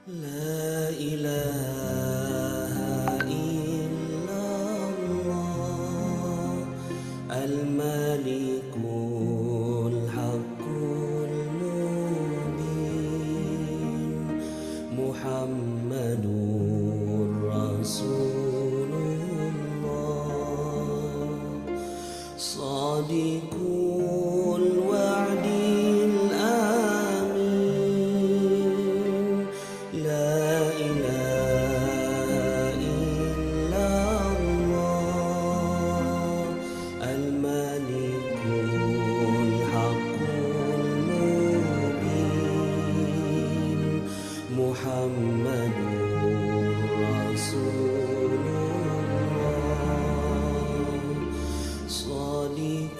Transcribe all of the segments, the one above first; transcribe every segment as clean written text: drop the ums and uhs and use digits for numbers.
لا إله إلا الله الملك الحق المبين محمد رسول الله صادق الوعد الآمين لا إله إلا الله الملك الحق المبين محمد رسول الله صادق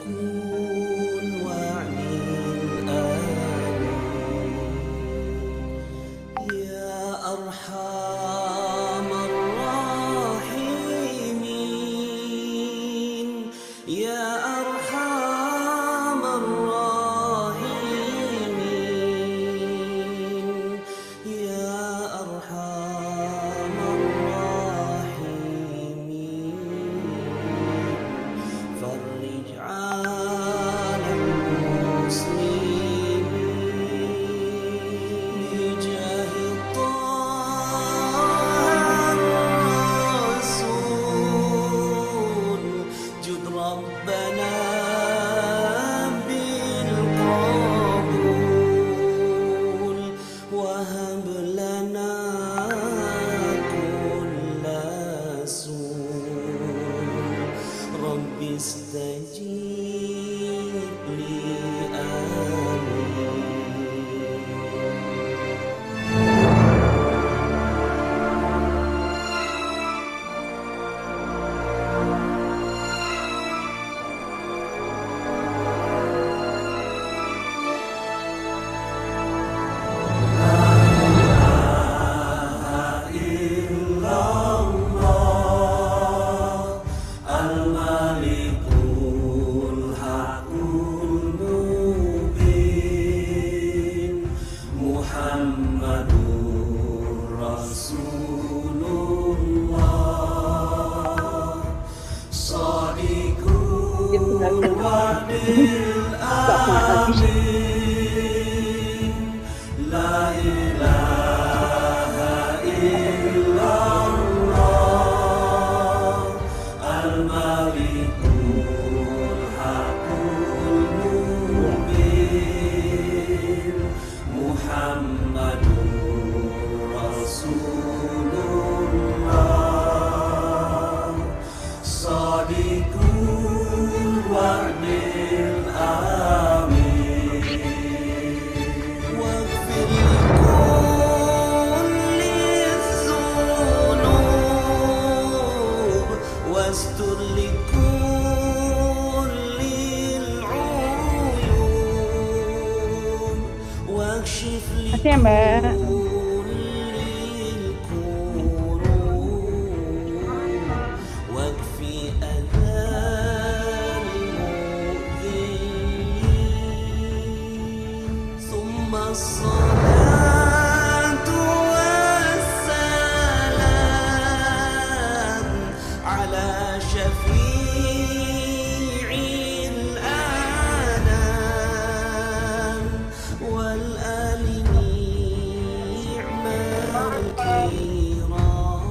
الوعد الآمين يا أرحم الراحمين يا أرحم الراحمين يا أرحم الراحمين فرج على المسلمين بجاه طه الرسول جد ربنا بالقبول وهب لنا كل سوء رب استجيب لي آمين الملك الحق المبين محمد رسول الله صادق الوعد الآمين لا إله إلا الله الملك الحق المبين محمد رسول الله صادق الوعد الآمين واغفر لكل الذنوب واستر لكل العيوب واكشف Makasih ya, Mbak. لكل الكروب واكفي أذى المؤذين ثم الصلاة والسلام على شفيع الأنام والآل نعم الكرام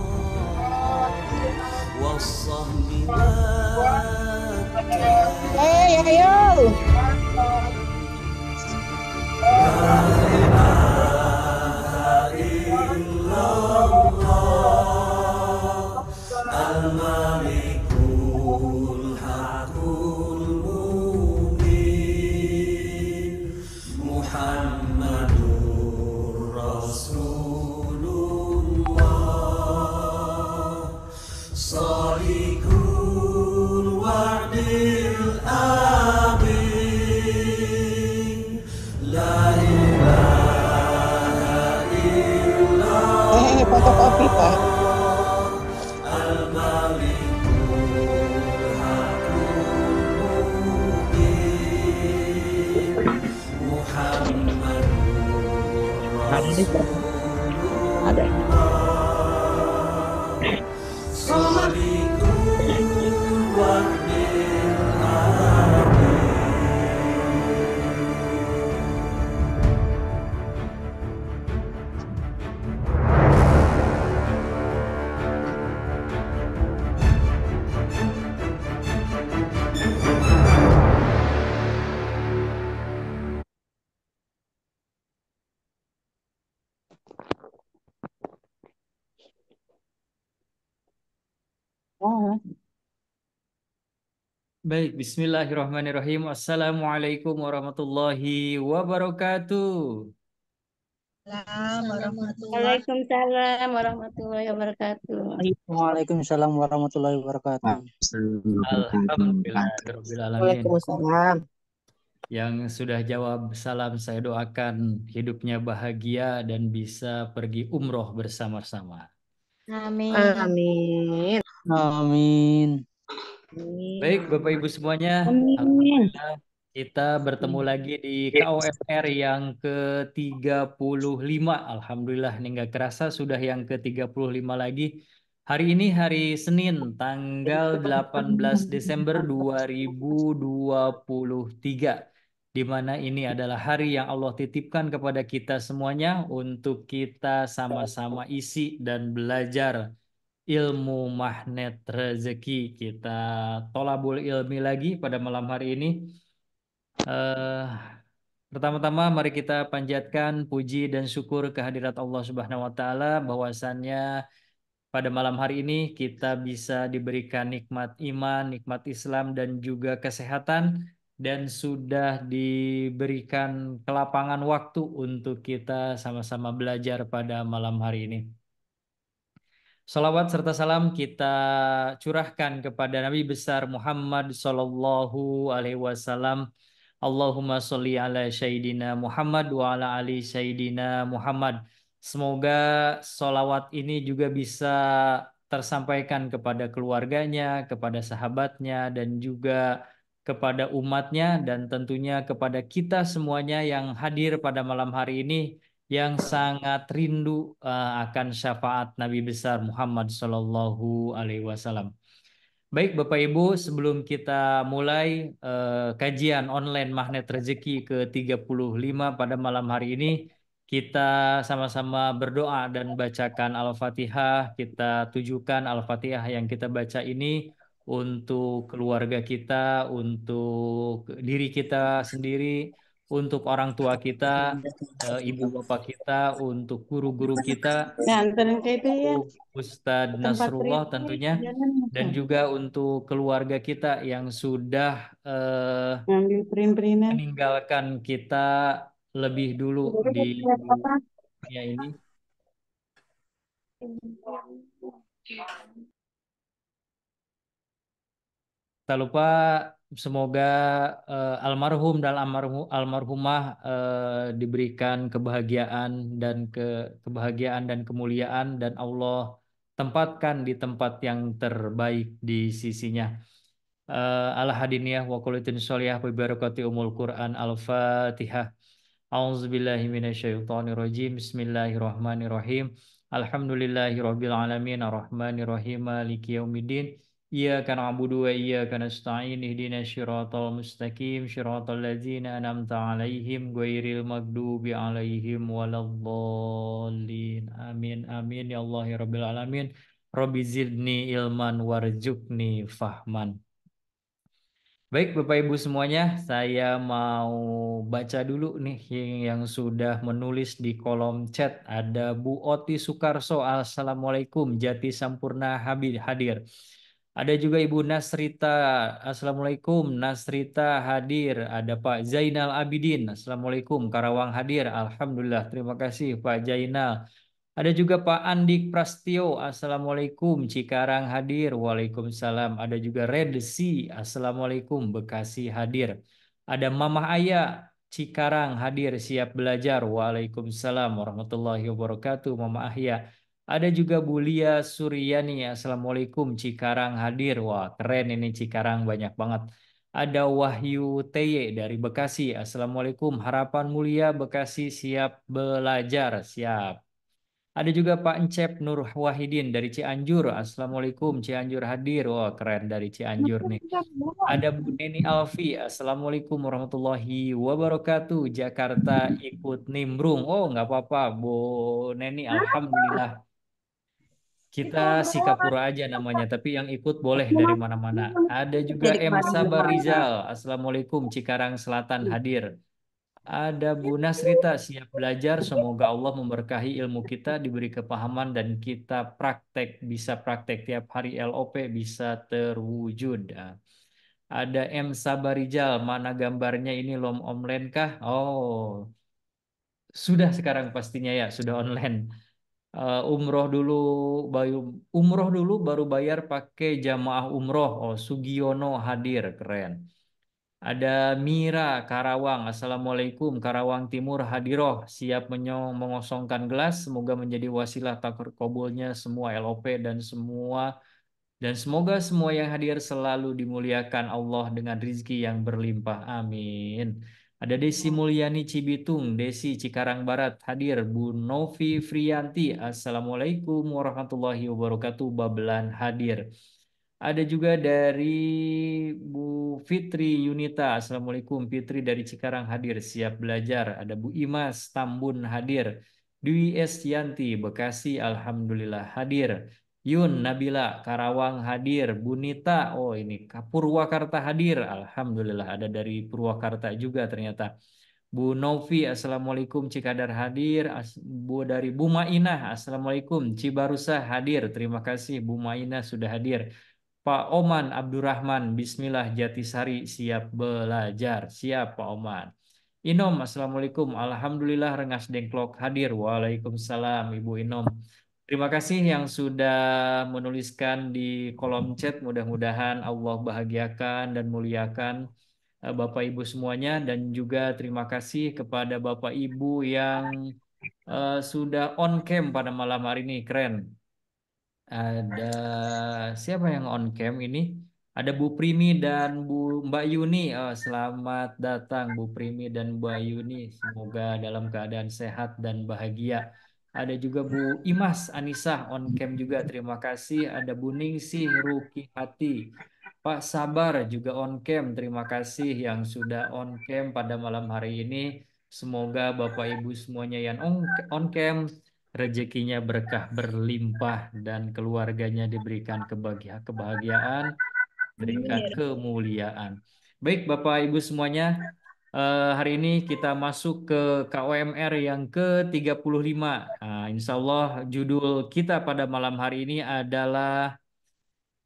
والصحب والتابعين Ayo. الملك الحق المبين محمد رسول الله صادق الوعد الآمين لا إله إلا Fotokopi, Pak. الملك الحق المبين محمد رسول Ada ini. صالحون وعد Ah, Baik, bismillahirrahmanirrahim. Assalamualaikum warahmatullahi wabarakatuh. Waalaikumsalam warahmatullahi wabarakatuh. Waalaikumsalam warahmatullahi wabarakatuh. Alhamdulillahirabbil alamin. Waalaikumsalam. Yang sudah jawab salam saya doakan hidupnya bahagia dan bisa pergi umroh bersama-sama. Amin. Amin. Amin. Baik, Bapak Ibu semuanya, Amin. alhamdulillah kita bertemu lagi di KOMR yang ke-35. Alhamdulillah, ini nggak kerasa sudah yang ke-35 lagi. Hari ini hari Senin, tanggal 18 Desember 2023. Di mana ini adalah hari yang Allah titipkan kepada kita semuanya untuk kita sama-sama isi dan belajar ilmu magnet rezeki. Kita tolabul ilmi lagi pada malam hari ini. Eh, Pertama-tama mari kita panjatkan puji dan syukur kehadirat Allah Subhanahu wa taala bahwasannya pada malam hari ini kita bisa diberikan nikmat iman, nikmat Islam dan juga kesehatan dan sudah diberikan kelapangan waktu untuk kita sama-sama belajar pada malam hari ini. Salawat serta salam kita curahkan kepada Nabi besar Muhammad Sallallahu Alaihi Wasallam. Allahumma sholli ala Sayyidina Muhammad wa ala ali Sayyidina Muhammad. Semoga salawat ini juga bisa tersampaikan kepada keluarganya, kepada sahabatnya, dan juga kepada umatnya, dan tentunya kepada kita semuanya yang hadir pada malam hari ini yang sangat rindu akan syafaat Nabi besar Muhammad Sallallahu Alaihi Wasallam. Baik Bapak Ibu, sebelum kita mulai kajian online Magnet Rezeki ke-35 pada malam hari ini, kita sama-sama berdoa dan bacakan Al-Fatihah. Kita tujukan Al-Fatihah yang kita baca ini untuk keluarga kita, untuk diri kita sendiri, untuk orang tua kita, ibu bapak kita, untuk guru-guru kita, Ya, anterin ke itu ya. Ustadz Tempat Nasrullah print tentunya, jangan dan juga untuk keluarga kita yang sudah ngambil print-printan. meninggalkan kita lebih dulu di Apa? dunia ini. Tak lupa semoga almarhum dan almarhumah diberikan kebahagiaan dan kebahagiaan dan kemuliaan dan Allah tempatkan di tempat yang terbaik di sisinya. Al-Hadiniyah wa qulitin sholiyah bi barakati umul Quran Al-Fatihah. A'udzubillahi minasyaitonirrajim. Bismillahirrahmanirrahim. Alhamdulillahirabbil alamin arrahmanirrahim maliki yaumiddin. Iyyaka na'budu wa iyyaka nasta'in ihdinas siratal mustaqim siratal ladzina an'amta 'alaihim ghairil maghdubi 'alaihim waladdallin. Amin amin ya Allah ya rabbil alamin. Rabbi zidni ilman warzuqni fahman. Baik Bapak Ibu semuanya, saya mau baca dulu nih yang sudah menulis di kolom chat. Ada Bu Oti Sukarso, Assalamualaikum, Jati Sampurna hadir. Ada juga Ibu Nasrita, Assalamualaikum, Nasrita hadir. Ada Pak Zainal Abidin, Assalamualaikum, Karawang hadir. Alhamdulillah, terima kasih Pak Zainal. Ada juga Pak Andik Prastio, Assalamualaikum, Cikarang hadir. Waalaikumsalam. Ada juga Redsi, Assalamualaikum, Bekasi hadir. Ada Mamah Ayah, Cikarang hadir, siap belajar. Waalaikumsalam warahmatullahi wabarakatuh, Mama Ahya. Ada juga Bulia Suryani, Assalamualaikum, Cikarang hadir. Wah, keren ini Cikarang banyak banget. Ada Wahyu TY dari Bekasi, Assalamualaikum, Harapan Mulia Bekasi siap belajar, siap. Ada juga Pak Encep Nur Wahidin dari Cianjur. Assalamualaikum, Cianjur hadir. Wah, keren dari Cianjur nih. Ada Bu Neni Alfi. Assalamualaikum warahmatullahi wabarakatuh. Jakarta ikut nimbrung. Oh, nggak apa-apa, Bu Neni. Alhamdulillah. Kita Sikapura aja namanya, tapi yang ikut boleh dari mana-mana. Ada juga M. Sabar Rizal. Assalamualaikum, Cikarang Selatan hadir. Ada Bu Nasrita siap belajar. Semoga Allah memberkahi ilmu kita, diberi kepahaman dan kita bisa praktek tiap hari LOP bisa terwujud. Nah, ada M Sabarijal, mana gambarnya ini online kah? Oh, sudah sekarang pastinya ya, sudah online. Umroh dulu, baru baru bayar pakai jamaah umroh. Oh, Sugiono hadir, keren. Ada Mira Karawang. Assalamualaikum Karawang Timur hadiroh. Siap mengosongkan gelas. Semoga menjadi wasilah takabulnya semua LOP dan semoga semua yang hadir selalu dimuliakan Allah dengan rizki yang berlimpah. Amin. Ada Desi Mulyani Cibitung, Desi Cikarang Barat hadir. Bu Novi Friyanti. Assalamualaikum warahmatullahi wabarakatuh. Babelan hadir. Ada juga dari Bu Fitri Yunita. Assalamualaikum Fitri dari Cikarang hadir. Siap belajar. Ada Bu Imas Tambun hadir. Dwi Estianti Bekasi Alhamdulillah hadir. Yun Nabila Karawang hadir. Bu Nita, oh ini Purwakarta hadir. Alhamdulillah ada dari Purwakarta juga ternyata. Bu Novi Assalamualaikum Cikadar hadir. Bu dari Bu Mainah Assalamualaikum Cibarusa hadir. Terima kasih Bu Mainah sudah hadir. Pak Oman Abdurrahman, Bismillah Jatisari, siap belajar. Siap Pak Oman. Inom, Assalamualaikum. Alhamdulillah Rengas Dengklok hadir. Waalaikumsalam Ibu Inom. Terima kasih yang sudah menuliskan di kolom chat. Mudah-mudahan Allah bahagiakan dan muliakan Bapak Ibu semuanya. Dan juga terima kasih kepada Bapak Ibu yang sudah on cam pada malam hari ini. Keren. Ada siapa yang on cam ini? Ada Bu Primi dan Mbak Yuni. Oh, selamat datang Bu Primi dan Mbak Yuni. Semoga dalam keadaan sehat dan bahagia. Ada juga Bu Imas Anisah on cam juga. Terima kasih. Ada Bu Ningsih Ruki Hati. Pak Sabar juga on cam. Terima kasih yang sudah on cam pada malam hari ini. Semoga Bapak Ibu semuanya yang on cam rezekinya berkah berlimpah dan keluarganya diberikan kebahagiaan, diberikan kemuliaan. Baik Bapak Ibu semuanya, hari ini kita masuk ke KOMR yang ke-35. Nah, insya Allah judul kita pada malam hari ini adalah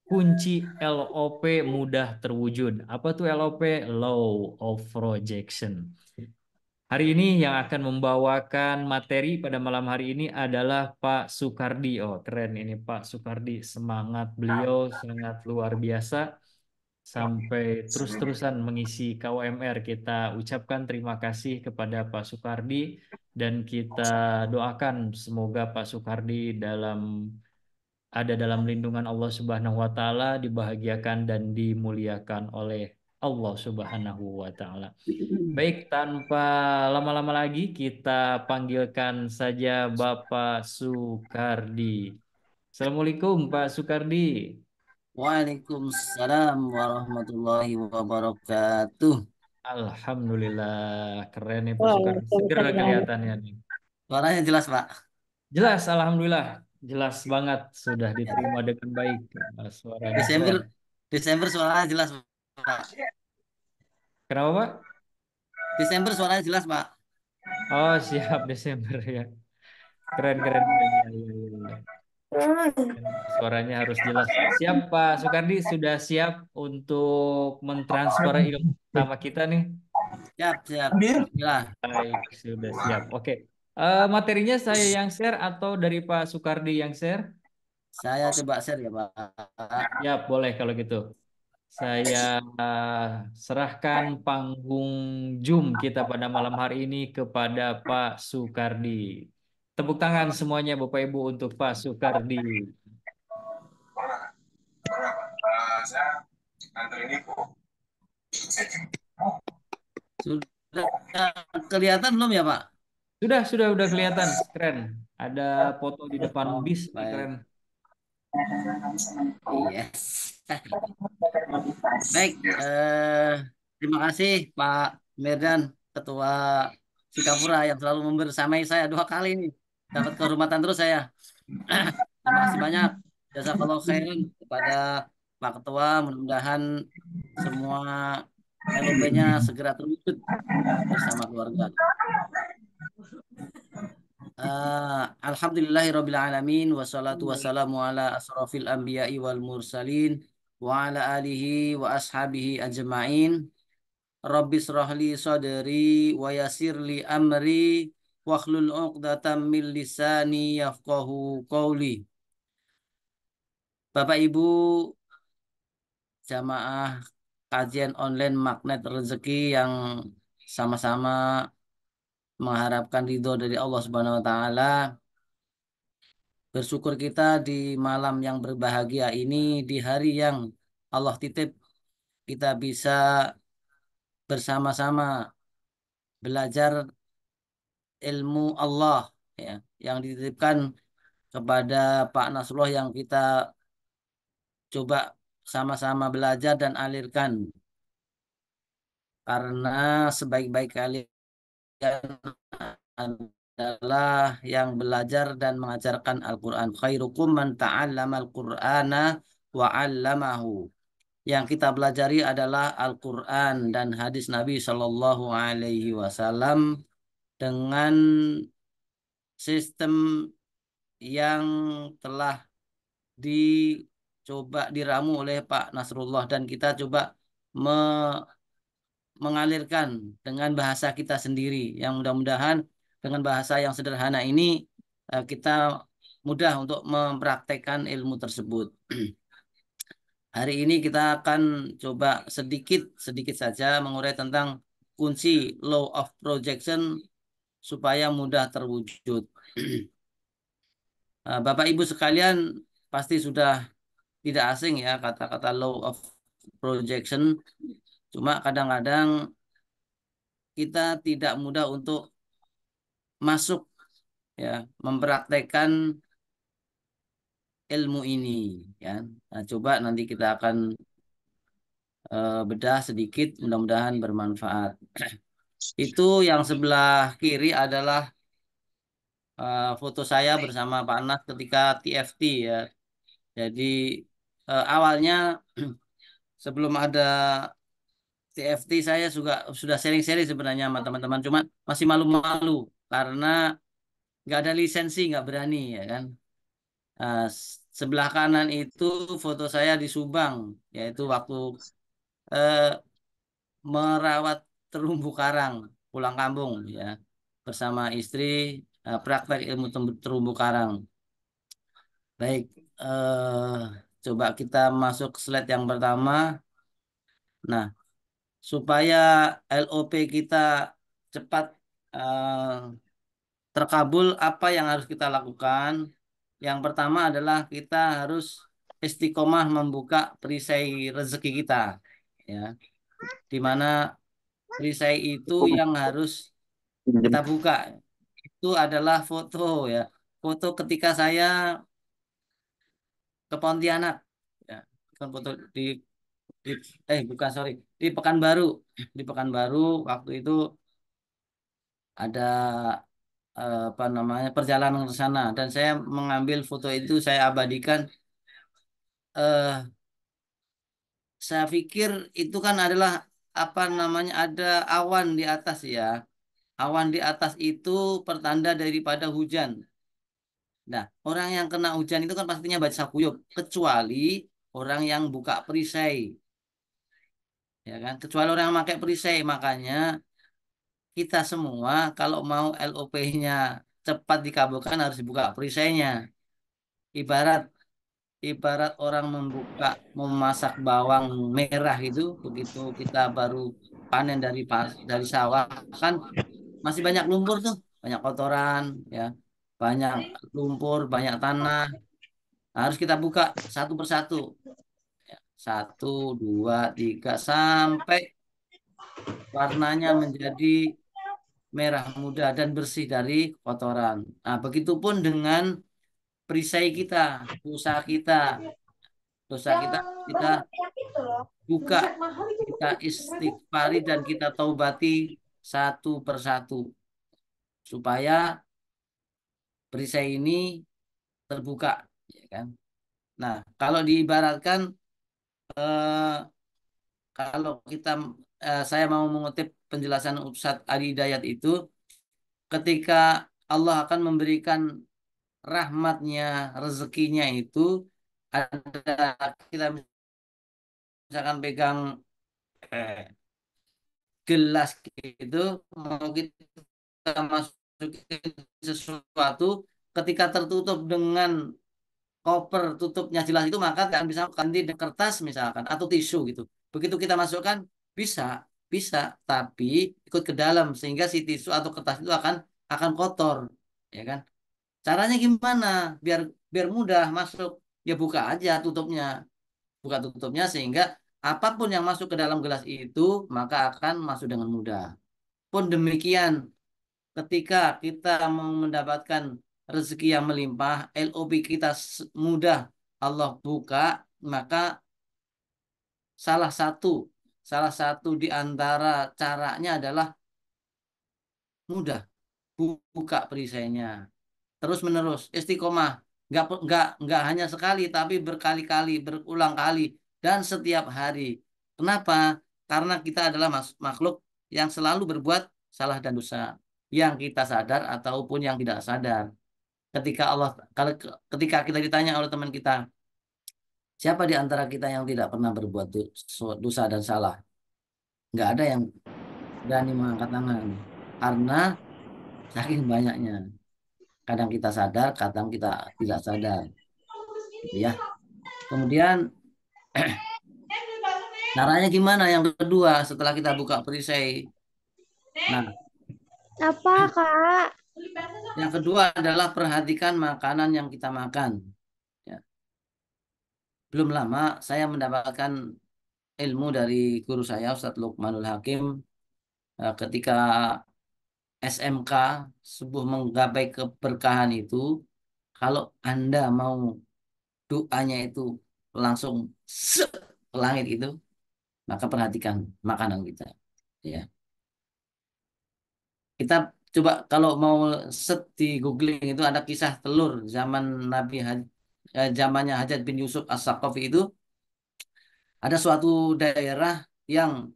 kunci LOP mudah terwujud. Apa tuh LOP? Law of Projection. Hari ini yang akan membawakan materi pada malam hari ini adalah Pak Sukardi. Oh, keren ini Pak Sukardi. Semangat beliau sangat luar biasa. Sampai terus-terusan mengisi KOMR. Kita ucapkan terima kasih kepada Pak Sukardi. Dan kita doakan semoga Pak Sukardi ada dalam lindungan Allah Subhanahu wa Ta'ala, dibahagiakan dan dimuliakan oleh Allah Subhanahu wa Ta'ala. Baik, tanpa lama-lama lagi kita panggilkan saja Bapak Sukardi. Assalamualaikum Pak Sukardi. Waalaikumsalam warahmatullahi wabarakatuh. Alhamdulillah, keren nih Pak Sukardi. Seger kelihatannya nih. Suaranya jelas, Pak. Jelas, Alhamdulillah. Jelas banget, sudah diterima dengan baik. Suaranya keren. Desember suaranya jelas, Pak. Kenapa Pak? Desember suaranya jelas, Pak. Oh, siap Desember ya. Keren, keren, keren. Ya, ya, ya. Suaranya harus jelas. Siap Pak Sukardi, sudah siap untuk mentransfer ilmu sama kita nih? Siap, siap. Bismillah. Baik, sudah siap. Oke. Materinya saya yang share atau dari Pak Sukardi yang share? Saya coba share ya, Pak. Ya, boleh kalau gitu. Saya serahkan panggung Zoom kita pada malam hari ini kepada Pak Sukardi. Tepuk tangan semuanya Bapak Ibu untuk Pak Sukardi. Sudah kelihatan belum ya, Pak? Sudah kelihatan. Keren. Ada foto di depan Oh, bis. Nih, baik. keren. Yes. Baik, terima kasih Pak Merdan, Ketua Sikapura yang selalu membersamai saya 2 kali nih. Dapat kehormatan terus saya. Terima kasih banyak. Jazakallahu khairan kepada Pak Ketua. Mudah-mudahan semua LOP-nya segera terwujud bersama keluarga. Alhamdulillahirabbil alamin wassalatu wassalamu ala asrofil anbiya'i wal mursalin wa ala alihi wa ashabihi ajma'in. Rabbi srahli sadri wa yassirli amri wahlul 'uqdatam min lisani yafqahu qawli. Bapak Ibu jamaah kajian online Magnet Rezeki yang sama-sama mengharapkan ridho dari Allah Subhanahu wa taala. Bersyukur kita di malam yang berbahagia ini, di hari yang Allah titip kita bisa bersama-sama belajar ilmu Allah ya, yang dititipkan kepada Pak Nasrullah yang kita coba sama-sama belajar dan alirkan. Karena sebaik-baik kalian adalah yang belajar dan mengajarkan Al-Quran. Khairukum man ta'allama al-Qur'ana wa 'allamahu. Yang kita pelajari adalah Al-Quran dan hadis Nabi Shallallahu Alaihi Wasallam dengan sistem yang telah dicoba diramu oleh Pak Nasrullah dan kita coba mengalirkan dengan bahasa kita sendiri yang mudah-mudahan dengan bahasa yang sederhana ini kita mudah untuk mempraktekkan ilmu tersebut. Hari ini kita akan coba sedikit saja mengurai tentang kunci law of projection supaya mudah terwujud. Bapak Ibu sekalian pasti sudah tidak asing ya kata-kata law of projection. Cuma kadang-kadang kita tidak mudah untuk masuk ya mempraktekkan ilmu ini ya. Nah, coba nanti kita akan bedah sedikit, mudah-mudahan bermanfaat. Itu yang sebelah kiri adalah foto saya bersama Pak Anas ketika TFT ya. Jadi awalnya sebelum ada TFT saya juga sudah sharing-sharing sebenarnya sama teman-teman, cuma masih malu-malu karena nggak ada lisensi, nggak berani ya kan. Sebelah kanan itu foto saya di Subang, yaitu waktu eh, merawat terumbu karang pulang kampung ya bersama istri praktek ilmu terumbu karang. Baik, coba kita masuk ke slide yang pertama. Nah, supaya LOP kita cepat terkabul, apa yang harus kita lakukan? Yang pertama adalah kita harus istiqomah membuka perisai rezeki kita, ya, di mana perisai itu yang harus kita buka itu adalah foto ya, foto ketika saya ke Pontianak, ya, bukan foto di bukan sorry di Pekanbaru, di Pekanbaru waktu itu ada apa namanya perjalanan ke sana dan saya mengambil foto itu saya abadikan. eh saya pikir itu kan adalah apa namanya ada awan di atas ya. Awan di atas itu pertanda daripada hujan. Nah, orang yang kena hujan itu kan pastinya baca kuyup, kecuali orang yang buka perisai, ya kan? Kecuali orang yang pakai perisai, makanya kita semua kalau mau LOP-nya cepat dikabulkan harus dibuka perisainya. Ibarat ibarat orang memasak bawang merah itu, begitu kita baru panen dari sawah kan masih banyak lumpur tuh, banyak kotoran, ya, banyak lumpur, banyak tanah. Harus kita buka satu persatu, ya. Satu, dua, tiga, sampai warnanya menjadi merah muda dan bersih dari kotoran. Nah, begitupun dengan perisai kita, dosa kita, kita buka, kita istighfari dan kita taubati satu persatu supaya perisai ini terbuka, ya kan? Nah, kalau diibaratkan eh, kalau kita saya mau mengutip penjelasan Ustadz Ali Hidayat itu, ketika Allah akan memberikan rahmatnya, rezekinya itu ada kita misalkan pegang eh, gelas gitu, mau kita masukin sesuatu, ketika tertutup dengan koper tutupnya jelas itu, maka kan bisa ganti dengan kertas misalkan atau tisu gitu. Begitu kita masukkan bisa bisa tapi ikut ke dalam sehingga si tisu atau kertas itu akan kotor, ya kan? Caranya gimana biar biar mudah masuk? Ya buka aja tutupnya, buka tutupnya sehingga apapun yang masuk ke dalam gelas itu maka akan masuk dengan mudah. Pun demikian, ketika kita mau mendapatkan rezeki yang melimpah, LOB kita mudah Allah buka, maka salah satu salah satu di antara caranya adalah mudah buka perisainya. Terus menerus istiqomah, nggak hanya sekali tapi berkali-kali, berulang kali dan setiap hari. Kenapa? Karena kita adalah makhluk yang selalu berbuat salah dan dosa, yang kita sadar ataupun yang tidak sadar. Kalau ketika kita ditanya oleh teman kita, siapa di antara kita yang tidak pernah berbuat dosa dan salah? Nggak ada yang berani mengangkat tangan karena saking banyaknya. Kadang kita sadar, kadang kita tidak sadar, gitu ya. Kemudian caranya gimana? Yang kedua, setelah kita buka perisai, nah, Apa, Kak? yang kedua adalah perhatikan makanan yang kita makan. Ya. Belum lama saya mendapatkan ilmu dari guru saya, Ustadz Luqmanul Hakim, ketika SMK, sebuah menggapai keberkahan itu, kalau Anda mau doanya itu langsung ke langit itu, maka perhatikan makanan kita. Ya. Kita coba kalau mau set di googling itu ada kisah telur zaman zamannya Hajjaj bin Yusuf As-Saqafi itu, ada suatu daerah yang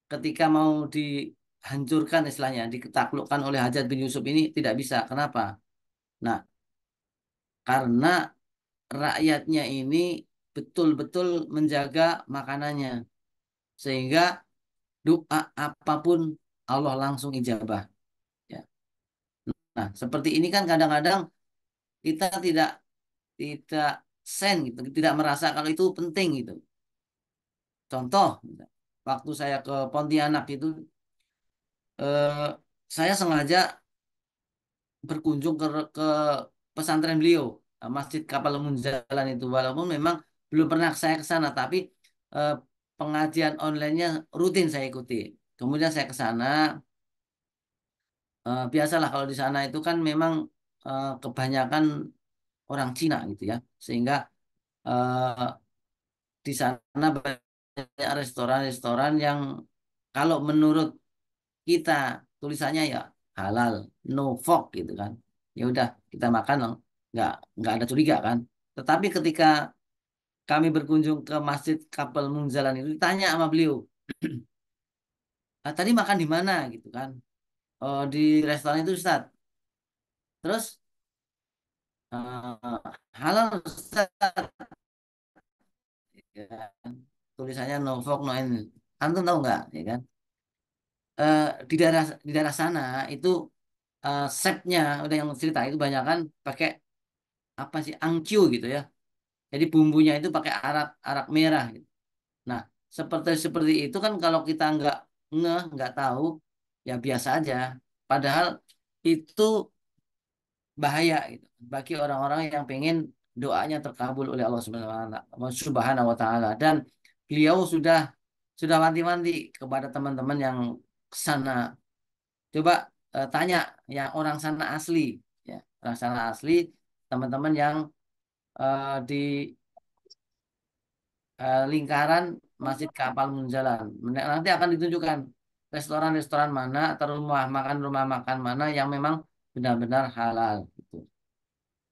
ketika mau dihancurkan istilahnya, ditaklukkan oleh Hajjaj bin Yusuf ini tidak bisa. Kenapa? Nah, karena rakyatnya ini betul-betul menjaga makanannya sehingga doa apapun Allah langsung ijabah. Ya. Nah, seperti ini kan kadang-kadang kita tidak gitu, tidak merasa kalau itu penting gitu. Contoh, waktu saya ke Pontianak itu, eh, saya sengaja berkunjung ke pesantren beliau, Masjid Kapal Munjalan itu, walaupun memang belum pernah saya ke sana, tapi eh, pengajian online-nya rutin saya ikuti. Kemudian saya ke sana, biasalah kalau di sana itu kan memang kebanyakan orang Cina gitu ya, sehingga eh, di sana banyak restoran-restoran yang kalau menurut kita tulisannya ya halal, no pork gitu kan. Ya udah kita makan loh, nggak nggak ada curiga kan. Tetapi ketika kami berkunjung ke Masjid Kapal Munzalan itu ditanya sama beliau, "Ah, tadi makan di mana gitu kan? Oh, di restoran itu Ustaz. Terus halal Ustaz. Ya kan? Tulisannya no pork no ini. Antum tahu nggak ya kan? Di daerah sana itu chefnya udah yang cerita itu banyak kan pakai apa sih angkyu gitu ya. Jadi bumbunya itu pakai arak arak merah gitu. Nah, seperti seperti itu kan kalau kita nggak tahu ya biasa aja. Padahal itu bahaya gitu bagi orang-orang yang pengen doanya terkabul oleh Allah Subhanahu wa taala, dan beliau sudah wanti-wanti kepada teman-teman yang ke sana. coba tanya yang orang sana asli, ya orang sana asli, teman-teman yang di lingkaran Masjid Kapal Munjalan. Nanti akan ditunjukkan restoran-restoran mana atau rumah makan mana yang memang benar-benar halal gitu.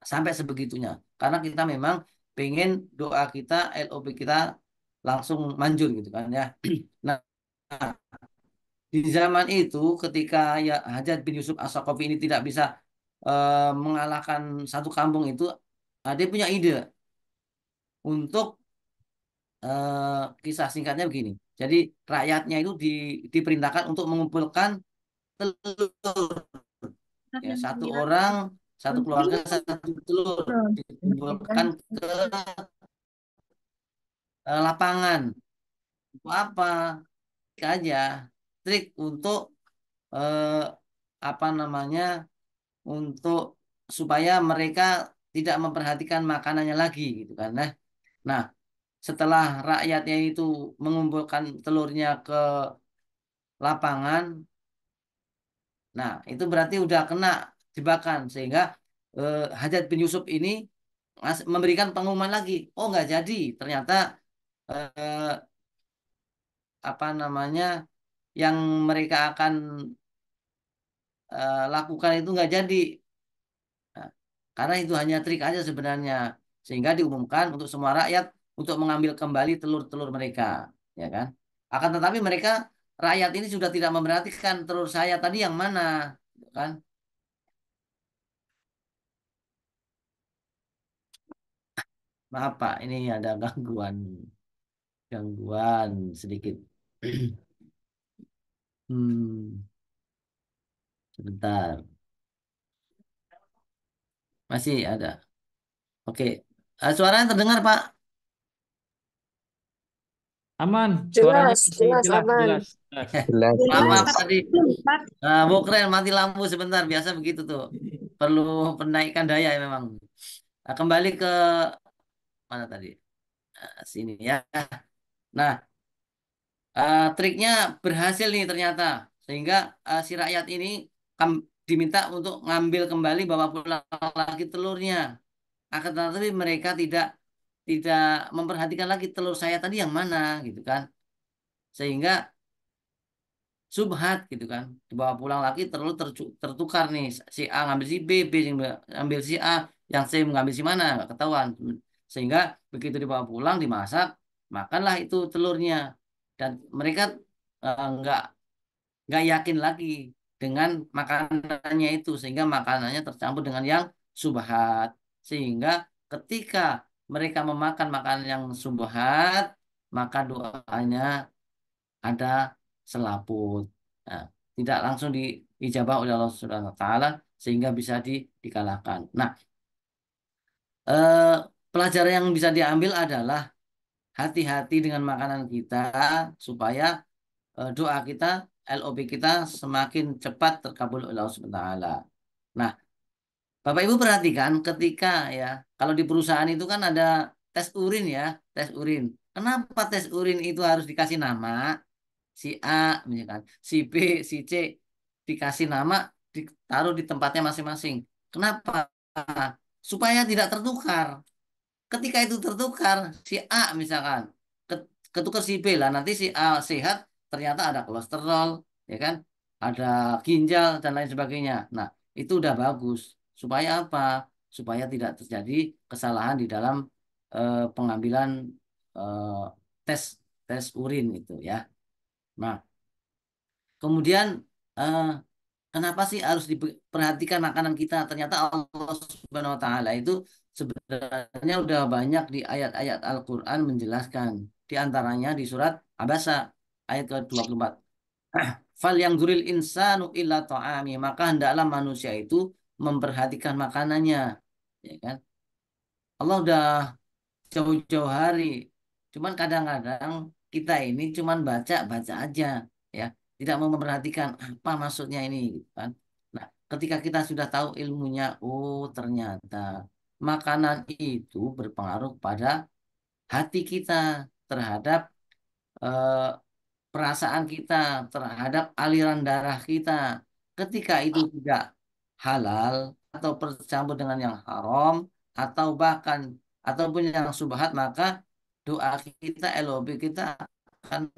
Sampai sebegitunya. Karena kita memang pengen doa kita, LOP kita langsung manjur gitu kan ya. Nah, di zaman itu ketika ya Hajat bin Yusuf As-Saqafi ini tidak bisa mengalahkan satu kampung itu, dia punya ide untuk kisah singkatnya begini. Jadi rakyatnya itu diperintahkan untuk mengumpulkan telur. Ya, satu orang, satu keluarga, satu telur dikumpulkan ke lapangan. Untuk apa? Trik aja, trik untuk eh, apa namanya? Untuk supaya mereka tidak memperhatikan makanannya lagi, gitu kan? Nah, setelah rakyatnya itu mengumpulkan telurnya ke lapangan, nah itu berarti udah kena jebakan sehingga Hajat bin Yusuf ini memberikan pengumuman lagi. Oh nggak jadi, ternyata eh, apa namanya yang mereka akan lakukan itu nggak jadi. Nah, karena itu hanya trik aja sebenarnya, sehingga diumumkan untuk semua rakyat untuk mengambil kembali telur-telur mereka, ya kan? Akan tetapi mereka rakyat ini sudah tidak memperhatikan telur saya tadi yang mana, gitu kan? Maaf Pak, ini ada gangguan sedikit. Sebentar, masih ada. Oke, suaranya terdengar Pak? Aman, suaranya Jelas, masih jelas, jelas, aman. jelas, jelas. Jelas, Maaf jelas. tadi. Bu Keren mati lampu sebentar, biasa begitu tuh. Perlu penaikan daya ya memang. Nah, kembali ke mana tadi? Sini ya. Nah, triknya berhasil nih ternyata. Sehingga si rakyat ini diminta untuk ngambil kembali bawa pulang lagi telurnya. Akan tetapi mereka tidak tidak memperhatikan lagi telur saya tadi yang mana gitu kan. Sehingga subhat gitu kan, dibawa pulang lagi terlalu tertukar nih, si A ngambil si B, B yang ngambil si A, yang C mengambil si mana nggak ketahuan, sehingga begitu dibawa pulang dimasak, makanlah itu telurnya, dan mereka nggak yakin lagi dengan makanannya itu, sehingga makanannya tercampur dengan yang subhat, sehingga ketika mereka memakan makanan yang subhat, maka doanya ada selaput. Nah, tidak langsung diijabah oleh Allah Subhanahu wa taala sehingga bisa dikalahkan. Nah, eh, pelajaran yang bisa diambil adalah hati-hati dengan makanan kita supaya doa kita, LOB kita semakin cepat terkabul oleh Allah Subhanahu wa taala. Nah, Bapak Ibu perhatikan ketika ya, kalau di perusahaan itu kan ada tes urin ya, tes urin. Kenapa tes urin itu harus dikasih nama? Si A, misalkan, si B, si C dikasih nama, ditaruh di tempatnya masing-masing. Kenapa? Supaya tidak tertukar. Ketika itu tertukar, si A misalkan ketukar si B lah, nanti si A sehat, ternyata ada kolesterol, ya kan? Ada ginjal dan lain sebagainya. Nah, itu udah bagus. Supaya apa? Supaya tidak terjadi kesalahan di dalam pengambilan eh, tes tes urin itu ya. Nah, kemudian eh, kenapa sih harus diperhatikan makanan kita? Ternyata Allah Subhanahu wa taala itu sebenarnya udah banyak di ayat-ayat Al-Qur'an menjelaskan. Di antaranya di surat Abasa ayat ke-24. Fal yang zuril insanu illa ta'ami, maka hendaklah manusia itu memperhatikan makanannya. Ya kan? Allah udah jauh-jauh hari. Cuman kadang-kadang kita ini cuman baca-baca aja, ya, tidak mau memperhatikan apa maksudnya ini, gitu kan. Nah, ketika kita sudah tahu ilmunya, oh ternyata makanan itu berpengaruh pada hati kita terhadap eh, perasaan kita, terhadap aliran darah kita. ketika itu tidak halal atau bercampur dengan yang haram atau bahkan ataupun yang subhat, maka doa kita, LOB kita akan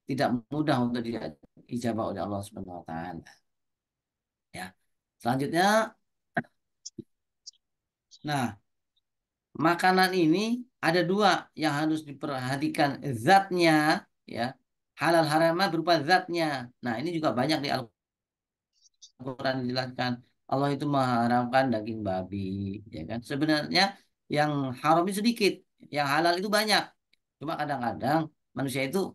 tidak mudah untuk dijabah oleh Allah Subhanahu wa taala. Ya. Selanjutnya, nah, makanan ini ada dua yang harus diperhatikan zatnya, ya. Halal haramnya berupa zatnya. Nah, ini juga banyak di Al-Quran dijelaskan. Allah itu mengharamkan daging babi, ya kan? Sebenarnya yang haram itu sedikit, yang halal itu banyak. Cuma kadang-kadang manusia itu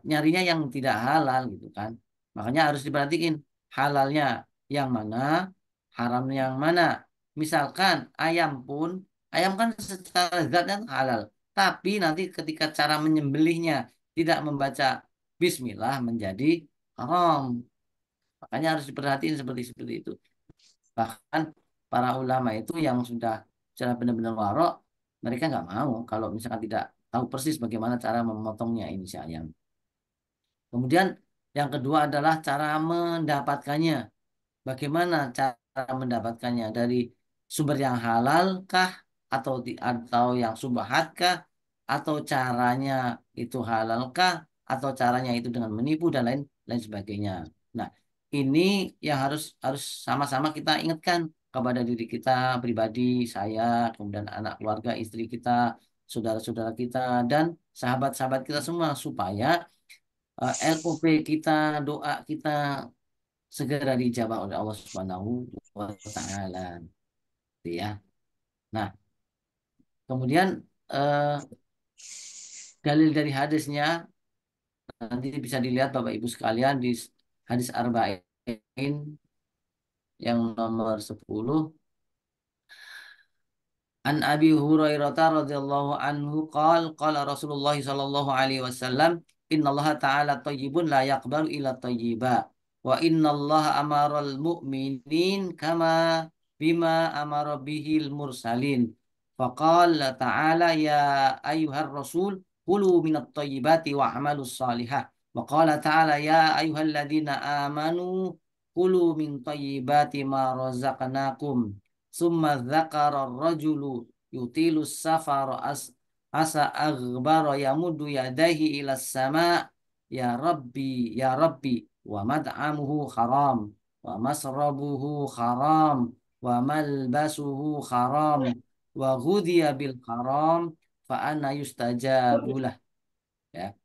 nyarinya yang tidak halal gitu kan. Makanya harus diperhatikan halalnya yang mana, haramnya yang mana. Misalkan ayam pun, ayam kan secara zatnya halal. Tapi nanti ketika cara menyembelihnya tidak membaca Bismillah menjadi haram. Makanya harus diperhatiin seperti itu. Bahkan para ulama itu yang sudah secara benar-benar warok, mereka nggak mau kalau misalkan tidak tahu persis bagaimana cara memotongnya ini si ayam. Kemudian yang kedua adalah cara mendapatkannya. Bagaimana cara mendapatkannya? Dari sumber yang halal kah? Atau yang subhat kah? Atau caranya itu halal kah? Atau caranya itu dengan menipu dan lain lain sebagainya. Nah, ini yang harus harus sama-sama kita ingatkan kepada diri kita pribadi, saya, kemudian anak keluarga, istri kita, saudara-saudara kita, dan sahabat-sahabat kita semua supaya LOP kita, doa kita segera dijawab oleh Allah Subhanahu wa taala. Gitu ya. Nah, kemudian eh, dalil dari hadisnya nanti bisa dilihat Bapak Ibu sekalian di hadis Arba'in yang nomor 10. An Abi Hurairah radhiyallahu anhu qala Rasulullah sallallahu alaihi wasallam innallaha ta'ala thayyibun la yaqbalu illa thayyiba wa innallaha amaral mu'minin kama bima amara bihil mursalin faqala ta'ala ya ayyuhar rasul kulu minat thayyibati wa amalus salihah wa qala ta'ala ya ayyuhalladzina amanu kulu min thayyibati ma razaqnakum summa dzakara ar-rajulu yutilu safara asa aghbara yamudu yadayhi ila sama ya rabbi wa mad'amuhu haram wa masrabuhu haram wa malbasuhu haram wa ghudhiya bil haram fa anna yustajabulah, ya.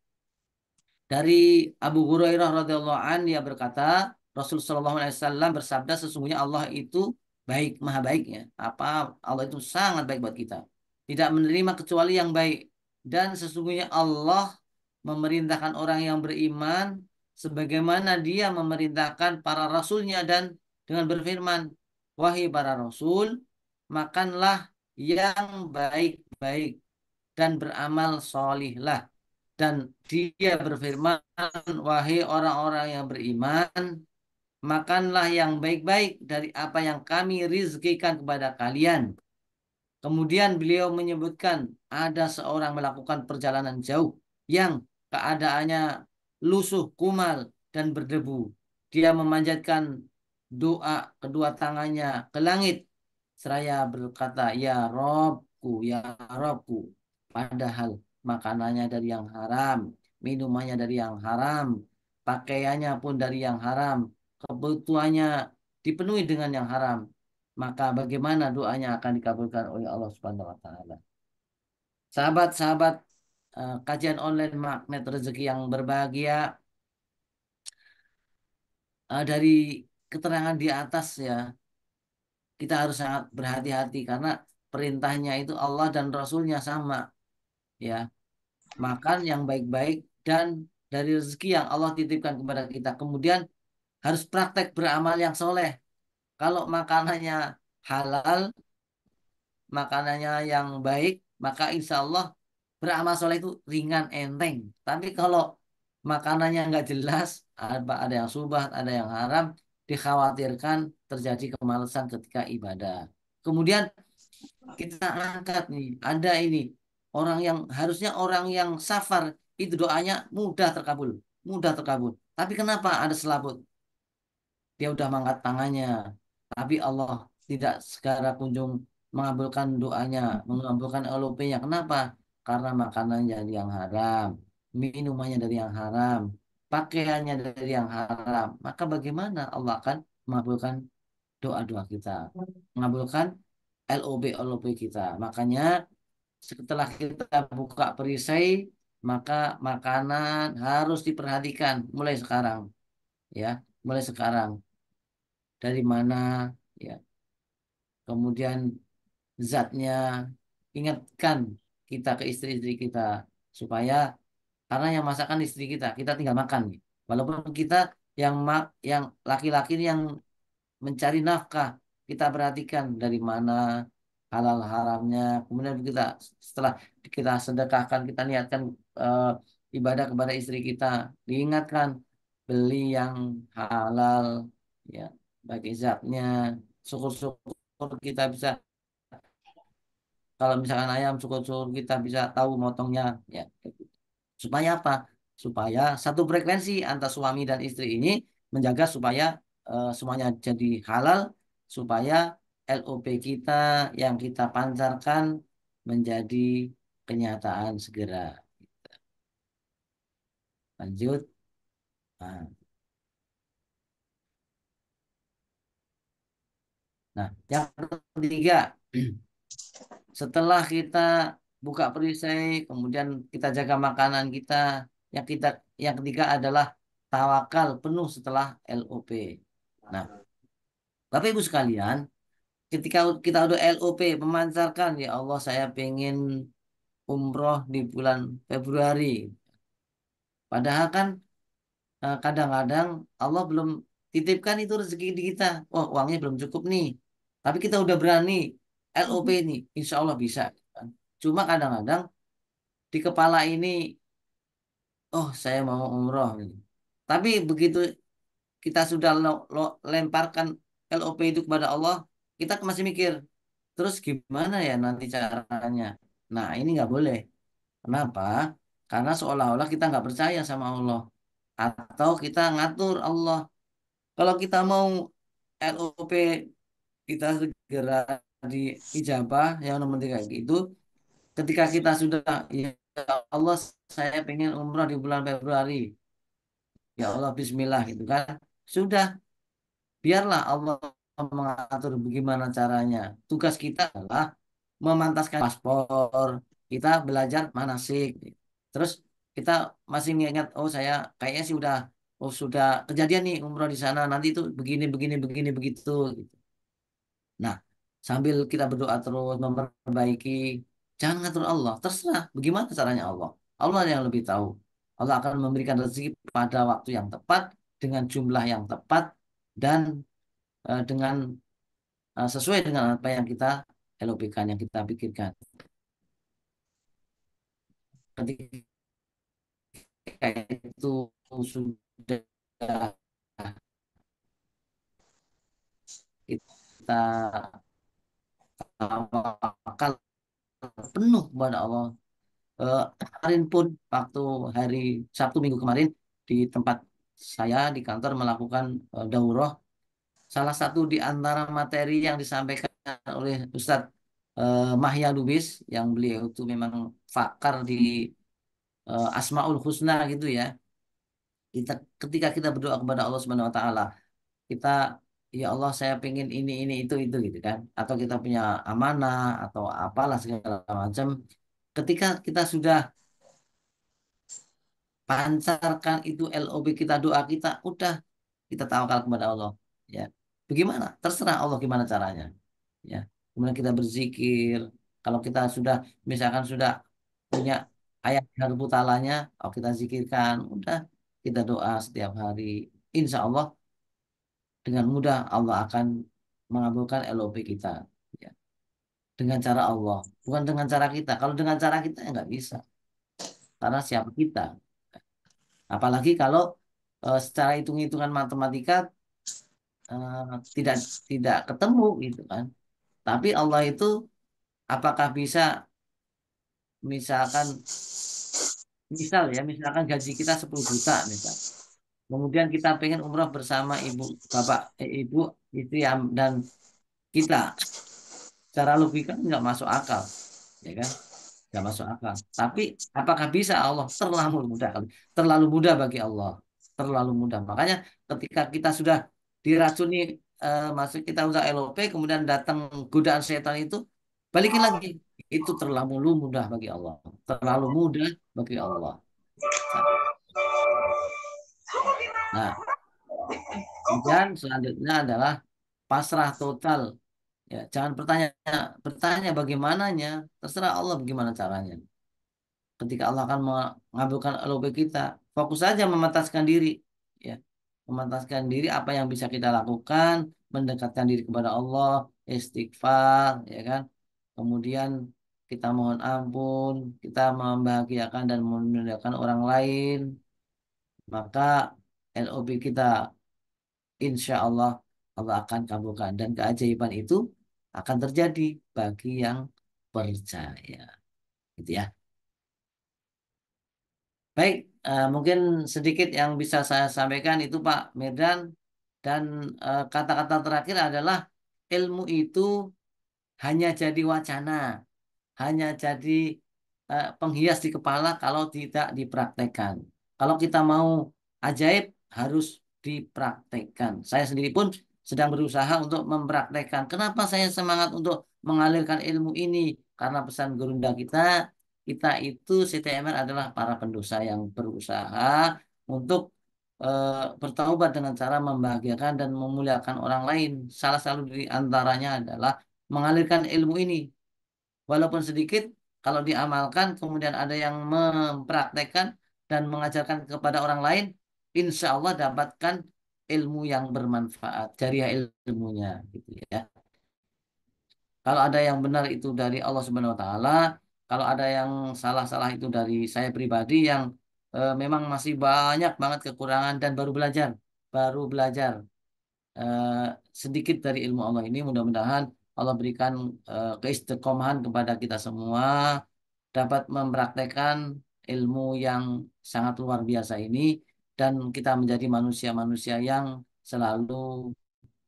Dari Abu Hurairah radhiyallahu an dia berkata, Rasulullah sallallahu alaihi wasallam bersabda, sesungguhnya Allah itu baik, maha baiknya. Allah itu sangat baik buat kita. Tidak menerima kecuali yang baik. Dan sesungguhnya Allah memerintahkan orang yang beriman sebagaimana dia memerintahkan para rasulnya dan dengan berfirman, wahai para rasul, makanlah yang baik-baik dan beramal solihlah. Dan dia berfirman, wahai orang-orang yang beriman, makanlah yang baik-baik dari apa yang kami rizkikan kepada kalian. Kemudian beliau menyebutkan ada seorang melakukan perjalanan jauh yang keadaannya lusuh, kumal, dan berdebu. Dia memanjatkan doa kedua tangannya ke langit. Seraya berkata, ya Robku, ya Robku. Padahal makanannya dari yang haram, minumannya dari yang haram, pakaiannya pun dari yang haram, kebutuhannya dipenuhi dengan yang haram, maka bagaimana doanya akan dikabulkan oleh Allah Subhanahu wa taala. Sahabat-sahabat kajian online Magnet Rezeki yang berbahagia, dari keterangan di atas ya, kita harus sangat berhati-hati karena perintahnya itu Allah dan Rasulnya sama, ya. Makan yang baik-baik dan dari rezeki yang Allah titipkan kepada kita. Kemudian harus praktek beramal yang soleh. Kalau makanannya halal, makanannya yang baik, maka insya Allah beramal soleh itu ringan, enteng. Tapi kalau makanannya nggak jelas, ada yang subhat, ada yang haram, dikhawatirkan terjadi kemalasan ketika ibadah. Kemudian kita angkat nih, ada ini orang yang harusnya orang yang safar itu doanya mudah terkabul, mudah terkabul. Tapi kenapa ada selaput? dia udah mengangkat tangannya, tapi Allah tidak segera kunjung mengabulkan doanya, mengabulkan LOP-nya. Kenapa? Karena makanannya dari yang haram, minumannya dari yang haram, pakaiannya dari yang haram. Maka bagaimana Allah akan mengabulkan doa-doa kita, mengabulkan LOB kita. Makanya setelah kita buka perisai, maka makanan harus diperhatikan mulai sekarang, ya, mulai sekarang. Dari mana, ya, kemudian zatnya, ingatkan kita ke istri-istri kita supaya, karena yang masakan istri kita tinggal makan nih. Walaupun kita yang laki-laki yang mencari nafkah, kita perhatikan dari mana halal haramnya. Kemudian kita setelah kita sedekahkan, kita niatkan eh, ibadah kepada istri kita, diingatkan beli yang halal, ya, bagi zatnya. Syukur-syukur kita bisa, kalau misalkan ayam, syukur-syukur kita bisa tahu motongnya, ya. Supaya apa? Supaya satu frekuensi antara suami dan istri ini, menjaga supaya semuanya jadi halal, supaya LOP kita yang kita pancarkan menjadi kenyataan segera. Lanjut. Nah, yang ketiga, setelah kita buka perisai, kemudian kita jaga makanan kita, kita yang ketiga adalah tawakal penuh setelah LOP. Nah, Bapak Ibu sekalian, ketika kita udah LOP memancarkan, ya Allah saya pengen umroh di bulan Februari. Padahal kan kadang-kadang Allah belum titipkan itu rezeki di kita. Oh, uangnya belum cukup nih. Tapi kita udah berani LOP nih, insya Allah bisa, kan. Cuma kadang-kadang di kepala ini, oh saya mau umroh nih. Tapi begitu kita sudah lemparkan LOP itu kepada Allah, kita masih mikir, terus gimana ya nanti caranya? Nah, ini nggak boleh. Kenapa? Karena seolah-olah kita nggak percaya sama Allah. Atau kita ngatur Allah. Kalau kita mau LOP kita segera diijabah, yang nomor tiga gitu. Ketika kita sudah, ya Allah saya pengen umrah di bulan Februari. Ya Allah Bismillah gitu kan. Sudah, biarlah Allah mengatur bagaimana caranya. Tugas kita adalah memantaskan paspor, kita belajar manasik. Terus kita masih ingat, oh saya kayaknya sih udah, oh sudah kejadian nih umroh di sana, nanti itu begini, begini, begini, begitu. Gitu. Nah, sambil kita berdoa terus memperbaiki, jangan ngatur Allah. Terserah bagaimana caranya Allah. Allah yang lebih tahu. Allah akan memberikan rezeki pada waktu yang tepat, dengan jumlah yang tepat, dan dengan sesuai dengan apa yang kita LOP-kan, yang kita pikirkan. Ketika itu sudah kita tawakal penuh kepada Allah. Kemarin pun waktu hari Sabtu Minggu kemarin di tempat saya di kantor melakukan daurah, salah satu di antara materi yang disampaikan oleh Ustadz Mahya Lubis, yang beliau itu memang pakar di Asmaul Husna gitu ya. Ketika kita berdoa kepada Allah Subhanahu Wa Taala, kita, ya Allah saya pengen ini itu gitu kan, atau kita punya amanah atau apalah segala macam, ketika kita sudah pancarkan itu LOB kita, doa kita, udah kita tawakal kepada Allah, ya bagaimana terserah Allah gimana caranya, ya. Kemudian kita berzikir, kalau kita sudah misalkan sudah punya ayat harbutalanya, oh kita zikirkan, udah kita doa setiap hari, insya Allah dengan mudah Allah akan mengabulkan LOB kita, ya. Dengan cara Allah, bukan dengan cara kita. Kalau dengan cara kita ya nggak bisa, karena siapa kita. Apalagi kalau secara hitung-hitungan matematika eh, tidak tidak ketemu gitu kan. Tapi Allah itu apakah bisa, misalkan, misalkan gaji kita 10 juta misal. kemudian kita pengen umroh bersama ibu, bapak, ibu, istri dan kita. Secara logika nggak masuk akal, ya kan? Nggak masuk akal. Tapi apakah bisa? Allah terlalu mudah kali, terlalu mudah bagi Allah, terlalu mudah. Makanya ketika kita sudah diracuni, masuk kita udah LOP, kemudian datang godaan setan itu, balikin lagi. Itu terlalu mudah bagi Allah, terlalu mudah bagi Allah. Nah, kemudian selanjutnya adalah pasrah total. Ya, jangan bertanya bagaimananya, terserah Allah bagaimana caranya. Ketika Allah akan mengabulkan LOB kita, fokus saja memantaskan diri, ya, memantaskan diri apa yang bisa kita lakukan, mendekatkan diri kepada Allah, istighfar, ya kan. Kemudian kita mohon ampun, kita membahagiakan dan memuliakan orang lain, maka LOB kita insya Allah Allah akan kabulkan dan keajaiban itu akan terjadi bagi yang percaya, gitu ya. Baik, mungkin sedikit yang bisa saya sampaikan itu Pak Medan, dan kata-kata terakhir adalah ilmu itu hanya jadi wacana, hanya jadi penghias di kepala kalau tidak dipraktekkan. Kalau kita mau ajaib harus dipraktekkan. Saya sendiri pun sedang berusaha untuk mempraktekkan. Kenapa saya semangat untuk mengalirkan ilmu ini? Karena pesan gurunda kita itu CTMR adalah para pendosa yang berusaha untuk bertaubat dengan cara membahagiakan dan memuliakan orang lain. Salah satu di antaranya adalah mengalirkan ilmu ini. Walaupun sedikit, kalau diamalkan, kemudian ada yang mempraktekkan dan mengajarkan kepada orang lain, insya Allah dapatkan ilmu yang bermanfaat, jariah ilmunya, gitu ya. Kalau ada yang benar itu dari Allah Subhanahu Wa Taala, kalau ada yang salah-salah itu dari saya pribadi yang memang masih banyak banget kekurangan dan baru belajar eh, sedikit dari ilmu Allah ini. Mudah-mudahan Allah berikan keistiqomahan kepada kita semua, dapat mempraktekkan ilmu yang sangat luar biasa ini, dan kita menjadi manusia-manusia yang selalu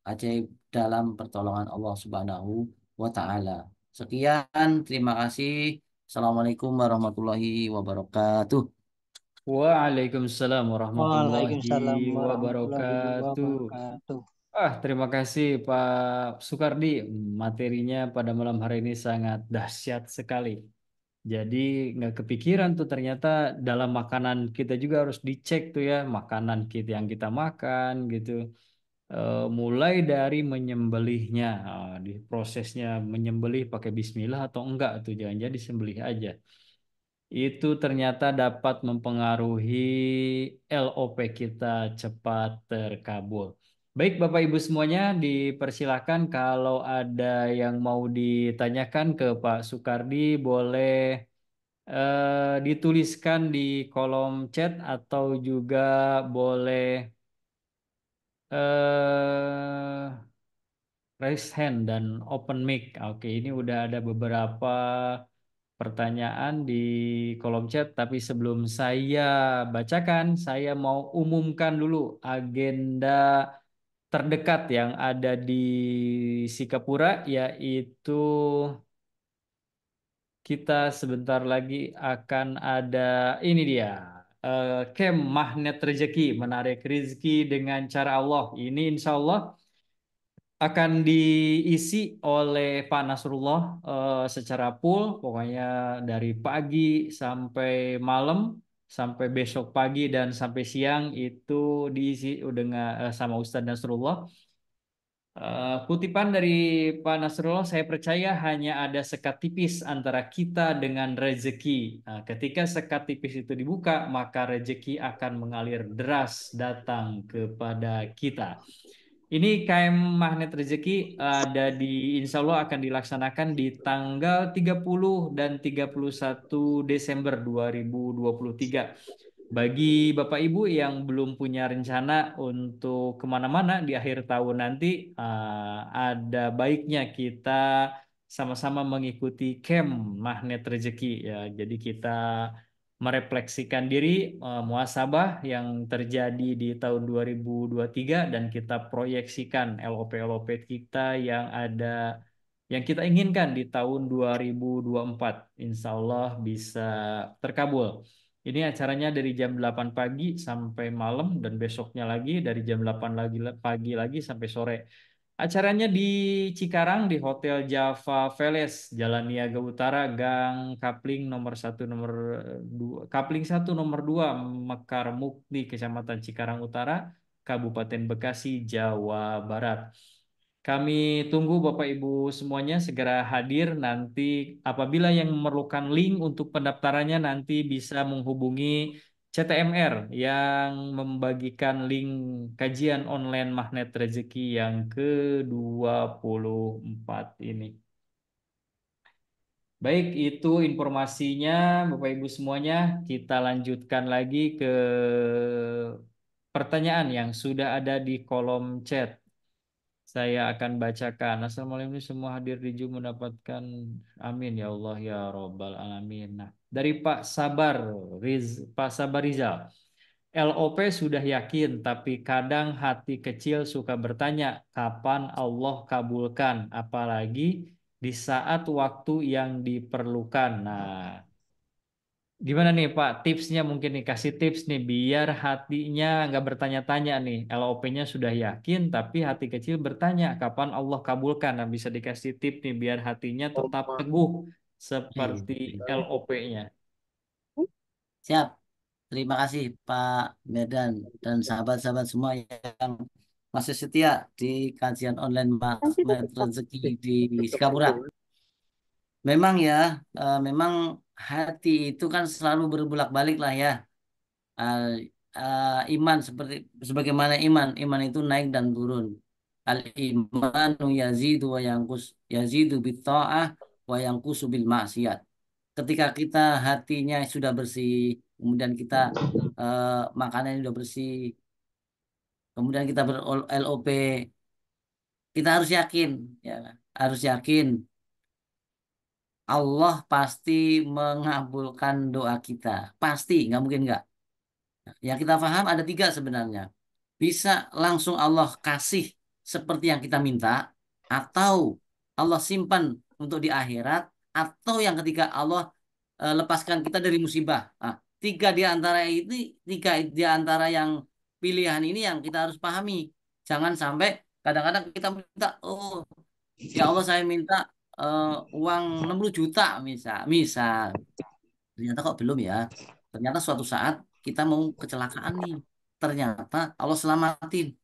ajaib dalam pertolongan Allah Subhanahu wa Ta'ala. Sekian, terima kasih. Assalamualaikum warahmatullahi wabarakatuh. Waalaikumsalam warahmatullahi Waalaikumsalam warahmatullahi wabarakatuh. wabarakatuh. Terima kasih Pak Sukardi. Materinya pada malam hari ini sangat dahsyat sekali. Jadi nggak kepikiran tuh ternyata dalam makanan kita juga harus dicek tuh ya, makanan kita yang kita makan gitu. Mulai dari menyembelihnya, di prosesnya menyembelih pakai bismillah atau enggak tuh, jangan jadi sembelih aja. Itu ternyata dapat mempengaruhi LOP kita cepat terkabul. Baik Bapak Ibu semuanya, dipersilahkan kalau ada yang mau ditanyakan ke Pak Sukardi, boleh dituliskan di kolom chat atau juga boleh eh, raise hand dan open mic. Oke, ini udah ada beberapa pertanyaan di kolom chat, tapi sebelum saya bacakan, saya mau umumkan dulu agenda terdekat yang ada di Sikapura, yaitu kita sebentar lagi akan ada ini dia. Camp Magnet Rezeki, menarik rezeki dengan cara Allah. Ini insya Allah akan diisi oleh Pak Nasrullah secara full, pokoknya dari pagi sampai malam, sampai besok pagi dan sampai siang itu diisi dengan sama Ustadz Nasrullah. Kutipan dari Pak Nasrullah, saya percaya hanya ada sekat tipis antara kita dengan rezeki. Ketika sekat tipis itu dibuka, maka rezeki akan mengalir deras datang kepada kita. Ini KM Magnet Rezeki ada di insya Allah akan dilaksanakan di tanggal 30 dan 31 Desember 2023. Bagi Bapak Ibu yang belum punya rencana untuk kemana-mana di akhir tahun nanti, ada baiknya kita sama-sama mengikuti camp Magnet Rezeki ya. Jadi kita merefleksikan diri, muhasabah yang terjadi di tahun 2023 dan kita proyeksikan LOP-LOP kita yang ada yang kita inginkan di tahun 2024. Insya Allah bisa terkabul. Ini acaranya dari jam 8 pagi sampai malam dan besoknya lagi dari jam 8 pagi lagi sampai sore. Acaranya di Cikarang di Hotel Java Veles, Jalan Niaga Utara, Gang Kapling Kapling 1 nomor 2, Mekar Mukti, Kecamatan Cikarang Utara, Kabupaten Bekasi, Jawa Barat. Kami tunggu Bapak Ibu semuanya segera hadir nanti. Apabila yang memerlukan link untuk pendaftarannya nanti bisa menghubungi CTMR yang membagikan link kajian online Magnet Rezeki yang ke-24 ini. Baik, itu informasinya Bapak Ibu semuanya. Kita lanjutkan lagi ke pertanyaan yang sudah ada di kolom chat. Saya akan bacakan. Assalamualaikum, semua hadir di Zoom mendapatkan. Amin ya Allah ya Robbal Alamin. Nah, dari Pak Sabar Rizal. LOP sudah yakin, tapi kadang hati kecil suka bertanya, kapan Allah kabulkan? Apalagi di saat waktu yang diperlukan. Nah, gimana nih Pak, tipsnya mungkin nih, kasih tips nih biar hatinya nggak bertanya-tanya nih. LOP-nya sudah yakin tapi hati kecil bertanya kapan Allah kabulkan. Nah, bisa dikasih tips nih biar hatinya tetap teguh seperti LOP-nya. Siap. Terima kasih Pak Medan dan sahabat-sahabat semua yang masih setia di kajian online Magnet Rezeki di Sikapura. Memang ya, memang hati itu kan selalu berbolak-balik lah ya. Uh, Iman sebagaimana iman itu naik dan turun. Al imanu yazidu wa yanqus, yazidu bit ta'ah wa yanqusu bil maksiat. Ketika kita hatinya sudah bersih, kemudian kita makanannya sudah bersih, kemudian kita ber-LOP, kita harus yakin, ya, harus yakin Allah pasti mengabulkan doa kita, pasti, nggak mungkin nggak. Yang kita paham ada tiga sebenarnya. Bisa langsung Allah kasih seperti yang kita minta, atau Allah simpan untuk di akhirat, atau yang ketiga Allah lepaskan kita dari musibah. Nah, tiga di antara ini, tiga di antara yang pilihan ini yang kita harus pahami. Jangan sampai kadang-kadang kita minta, oh ya Allah saya minta uang 60 juta misal. Ternyata kok belum ya. Ternyata suatu saat kita mau kecelakaan nih. Ternyata Allah selamatin.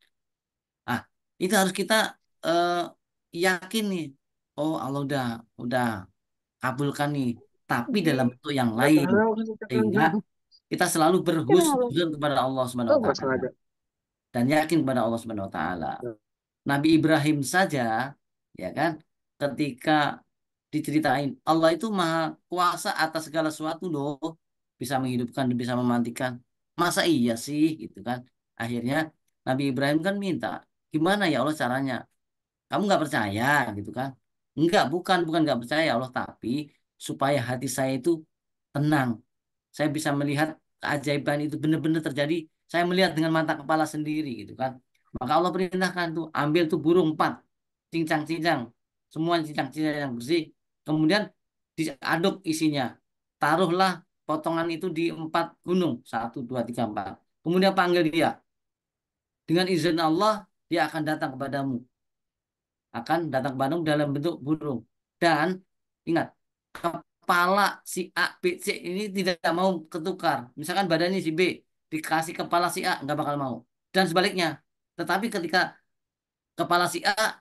Ah, itu harus kita eh, yakin nih. Oh, Allah udah kabulkan nih. Tapi dalam bentuk yang lain. Sehingga kita selalu berhusnuzon kepada Allah Subhanahu wa taala dan yakin kepada Allah Subhanahu wa taala. Nabi Ibrahim saja, ya kan, ketika diceritain Allah itu maha kuasa atas segala sesuatu loh, bisa menghidupkan, bisa mematikan. Masa iya sih, gitu kan? Akhirnya Nabi Ibrahim kan minta, gimana ya Allah caranya? Kamu nggak percaya, gitu kan? Enggak, bukan nggak percaya ya Allah, tapi supaya hati saya itu tenang, saya bisa melihat keajaiban itu benar-benar terjadi. Saya melihat dengan mata kepala sendiri gitu kan. Maka Allah perintahkan tuh ambil tuh burung 4, cincang-cincang, semua cincang-cincang yang bersih. Kemudian diaduk isinya. Taruhlah potongan itu di 4 gunung, 1, 2, 3, 4. Kemudian panggil dia. Dengan izin Allah dia akan datang kepadamu. Akan datang kepadamu dalam bentuk burung. Dan ingat, kepala si A, B, C ini tidak mau ketukar. Misalkan badannya si B, dikasih kepala si A, nggak bakal mau. Dan sebaliknya. Tetapi ketika kepala si A,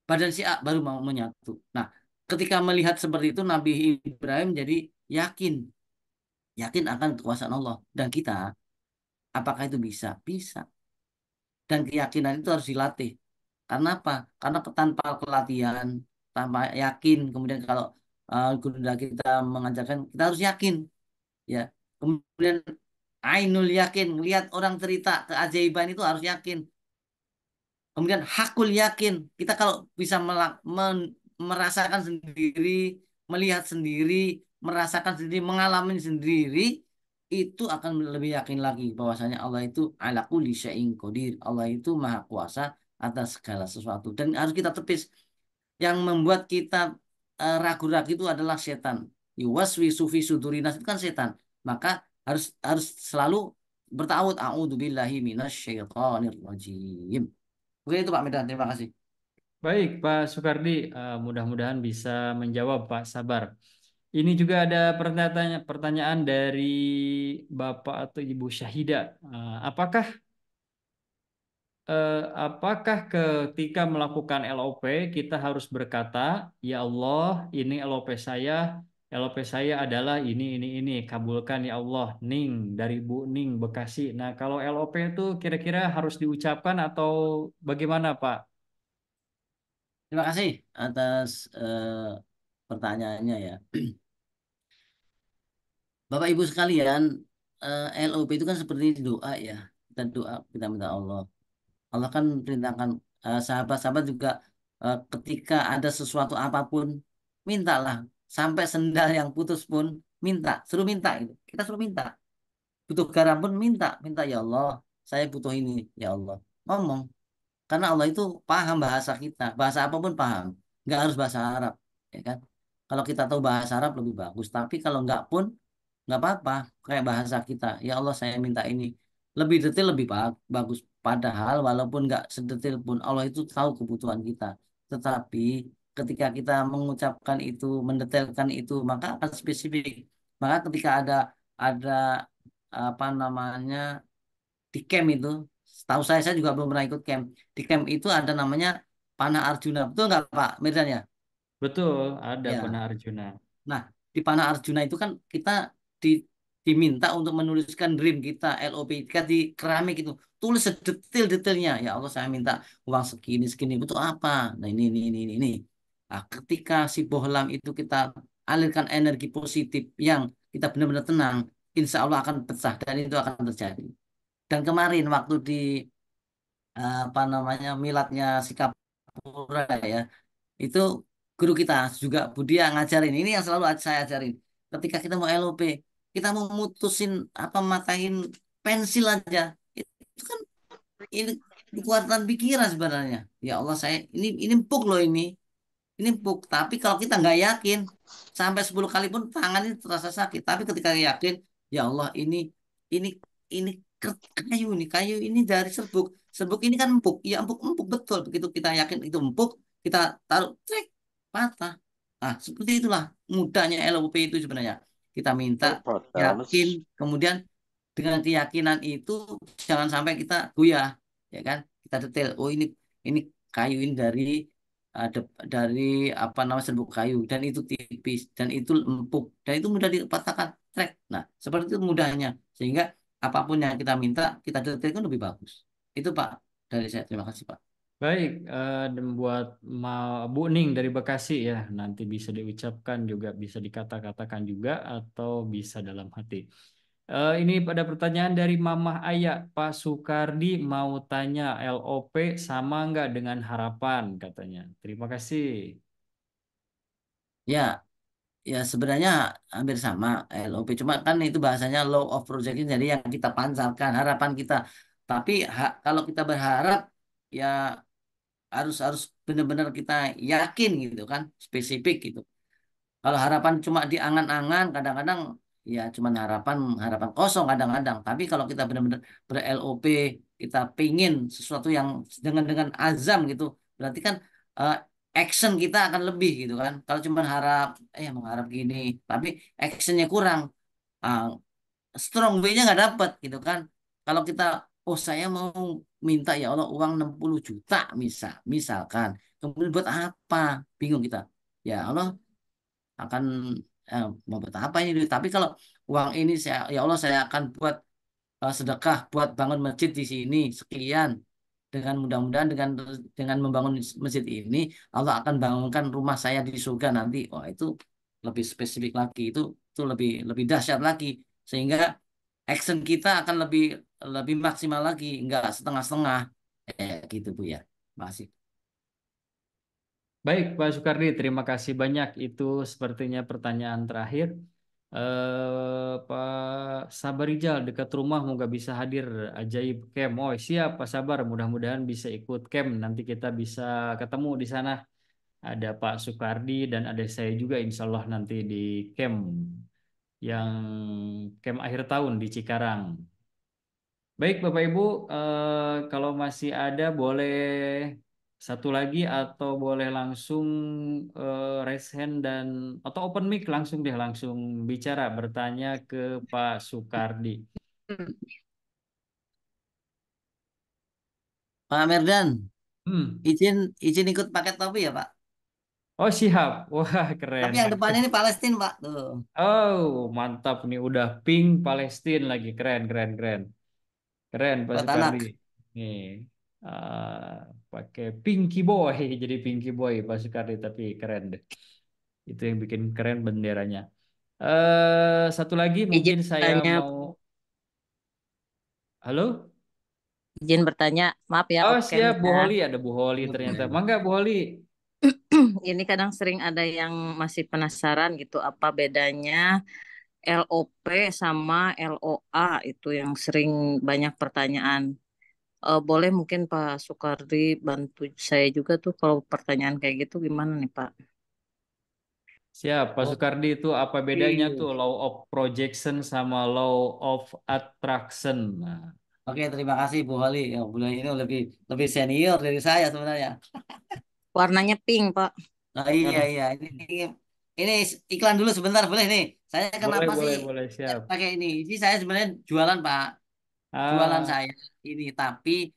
badan si A baru mau menyatu. Nah, ketika melihat seperti itu, Nabi Ibrahim jadi yakin. Yakin akan kekuasaan Allah. Dan kita, apakah itu bisa? Bisa. Dan keyakinan itu harus dilatih. Karena apa? Karena tanpa pelatihan, tanpa yakin, kemudian kalau guru kita mengajarkan, kita harus yakin. Ya, kemudian ainul yakin, lihat orang cerita keajaiban itu harus yakin. Kemudian hakul yakin, kita kalau bisa merasakan sendiri, melihat sendiri, merasakan sendiri, mengalami sendiri, itu akan lebih yakin lagi bahwasanya Allah itu ala kulli syai'in qadir. Allah itu maha kuasa atas segala sesuatu. Dan harus kita tepis, yang membuat kita ragu-ragu itu adalah setan. Yuwaswisu fi sudurinas, itu kan setan. Maka harus harus selalu bertawud, a'udzubillahi minasyaitonir rajim. Oke itu Pak Medan, terima kasih. Baik, Pak Soekardi, mudah-mudahan bisa menjawab, Pak. Sabar. Ini juga ada pertanyaan dari Bapak atau Ibu Syahida. Apakah ketika melakukan LOP kita harus berkata, ya Allah, ini LOP saya adalah ini, kabulkan ya Allah, Ning dari Bu Ning Bekasi. Nah, kalau LOP itu kira-kira harus diucapkan atau bagaimana, Pak? Terima kasih atas pertanyaannya ya. Bapak Ibu sekalian, LOP itu kan seperti doa ya. Kita doa, kita minta Allah. Allah kan perintahkan sahabat-sahabat juga ketika ada sesuatu apapun, mintalah. Sampai sendal yang putus pun minta, suruh minta itu. Kita suruh minta. Butuh garam pun minta, minta ya Allah, saya butuh ini, ya Allah. Ngomong. Karena Allah itu paham bahasa kita, bahasa apapun paham. Nggak harus bahasa Arab, ya kan? Kalau kita tahu bahasa Arab lebih bagus. Tapi kalau nggak pun nggak apa-apa. Kayak bahasa kita, ya Allah saya minta ini. Lebih detail lebih bagus. Padahal walaupun nggak sedetail pun Allah itu tahu kebutuhan kita. Tetapi ketika kita mengucapkan itu, mendetailkan itu, maka akan spesifik. Maka ketika ada apa namanya di camp itu, setahu saya juga belum pernah ikut camp. Di camp itu ada namanya panah Arjuna, betul nggak Pak Medan ya? Betul, ada Ya. panah Arjuna. Nah, di panah Arjuna itu kan kita di, diminta untuk menuliskan dream kita, LOP kita di keramik itu. Tulis sedetail-detailnya. Ya Allah, saya minta uang segini, segini. Butuh apa? Nah, ini. Nah, ketika si bohlam itu kita alirkan energi positif yang kita benar-benar tenang, insya Allah akan pecah dan itu akan terjadi. Dan kemarin waktu di apa namanya miladnya si Kapura ya, itu guru kita juga Budia ngajarin ini yang selalu saya ajarin. Ketika kita mau LOP, kita mau mutusin apa matahin pensil aja, itu kan ini kekuatan pikiran sebenarnya. Ya Allah saya ini empuk loh ini empuk. Tapi kalau kita nggak yakin, sampai 10 kali pun tangan ini terasa sakit. Tapi ketika yakin, ya Allah ini ini kayu ini dari serbuk. Serbuk ini kan empuk. Ya empuk betul. Begitu kita yakin itu empuk, kita taruh trek patah. Ah, seperti itulah mudahnya LOP itu sebenarnya. Kita minta yakin, kemudian dengan keyakinan itu jangan sampai kita goyah, ya kan? Kita detail. Oh ini kayu ini dari apa namanya serbuk kayu dan itu tipis dan itu empuk dan itu mudah dipatahkan trek. Nah, seperti itu mudahnya sehingga apapun yang kita minta kita detailkan lebih bagus. Itu Pak dari saya. Terima kasih Pak. Baik, dan buat Bu Ning dari Bekasi ya, nanti bisa diucapkan juga, bisa dikata-katakan juga, atau bisa dalam hati. Ini pada pertanyaan dari Mamah Ayah, Pak Soekardi mau tanya LOP sama nggak dengan harapan katanya. Terima kasih. Ya, ya sebenarnya hampir sama LOP cuma kan itu bahasanya law of projection jadi yang kita pancarkan harapan kita. Tapi kalau kita berharap ya harus harus benar-benar kita yakin gitu kan, spesifik gitu. Kalau harapan cuma di angan-angan, kadang-kadang ya cuma harapan harapan kosong kadang-kadang. Tapi kalau kita benar-benar ber-LOP, kita pingin sesuatu yang dengan azam gitu, berarti kan eh, action kita akan lebih gitu kan. Kalau cuma mengharap gini, tapi actionnya kurang, ah, strong way-nya nggak dapet gitu kan. Kalau kita, oh saya mau minta ya Allah uang 60 juta misalkan, kemudian buat apa? Bingung kita. Ya Allah akan mau buat apa ini duit. Tapi kalau uang ini saya ya Allah saya akan buat sedekah buat bangun masjid di sini sekian dengan mudah-mudahan dengan membangun masjid ini Allah akan bangunkan rumah saya di surga nanti. Wah, itu lebih spesifik lagi. Itu lebih lebih dahsyat lagi sehingga action kita akan lebih lebih maksimal lagi, enggak setengah-setengah. Gitu Bu ya. Makasih. Baik, Pak Soekardi, terima kasih banyak. Itu sepertinya pertanyaan terakhir. Pak Sabar Rijal dekat rumah moga bisa hadir ajaib camp. Oh siap Pak Sabar, mudah-mudahan bisa ikut camp. Nanti kita bisa ketemu di sana. Ada Pak Sukardi dan ada saya juga insya Allah nanti di camp yang camp akhir tahun di Cikarang. Baik Bapak Ibu, kalau masih ada boleh satu lagi atau boleh langsung raise hand dan atau open mic langsung deh langsung bicara bertanya ke Pak Sukardi. Pak Merdan, Hmm. izin izin ikut paket topi ya Pak. Oh siap, wah keren. Tapi yang depan ini Palestina Pak. Tuh. Oh mantap nih udah pink Palestine lagi keren keren keren keren Pak Buat Sukardi. anak. Nih pakai Pinky Boy jadi Pinky Boy Pak Sukardi tapi keren deh. Itu yang bikin keren benderanya. Satu lagi Izin mungkin saya bertanya, mau. Halo? izin bertanya, maaf ya, Oh oke siap Bu ya. Holi ada Bu Holi ternyata. Mangga Bu Holi. Ini kadang sering ada yang masih penasaran gitu, apa bedanya LOP sama LOA itu yang sering banyak pertanyaan. Boleh mungkin Pak Sukardi bantu saya juga tuh kalau pertanyaan kayak gitu gimana nih Pak? Siap Pak Sukardi itu apa bedanya tuh Oke. law of projection sama law of attraction. Nah, Oke, terima kasih Bu Holi. Ya, beliau ini lebih lebih senior dari saya sebenarnya. Warnanya pink Pak. Oh iya nah, iya ini iklan dulu sebentar boleh nih. Saya boleh kenapa sih boleh boleh siap. pakai ini? Ini saya sebenarnya jualan Pak. Jualan Ah, saya ini tapi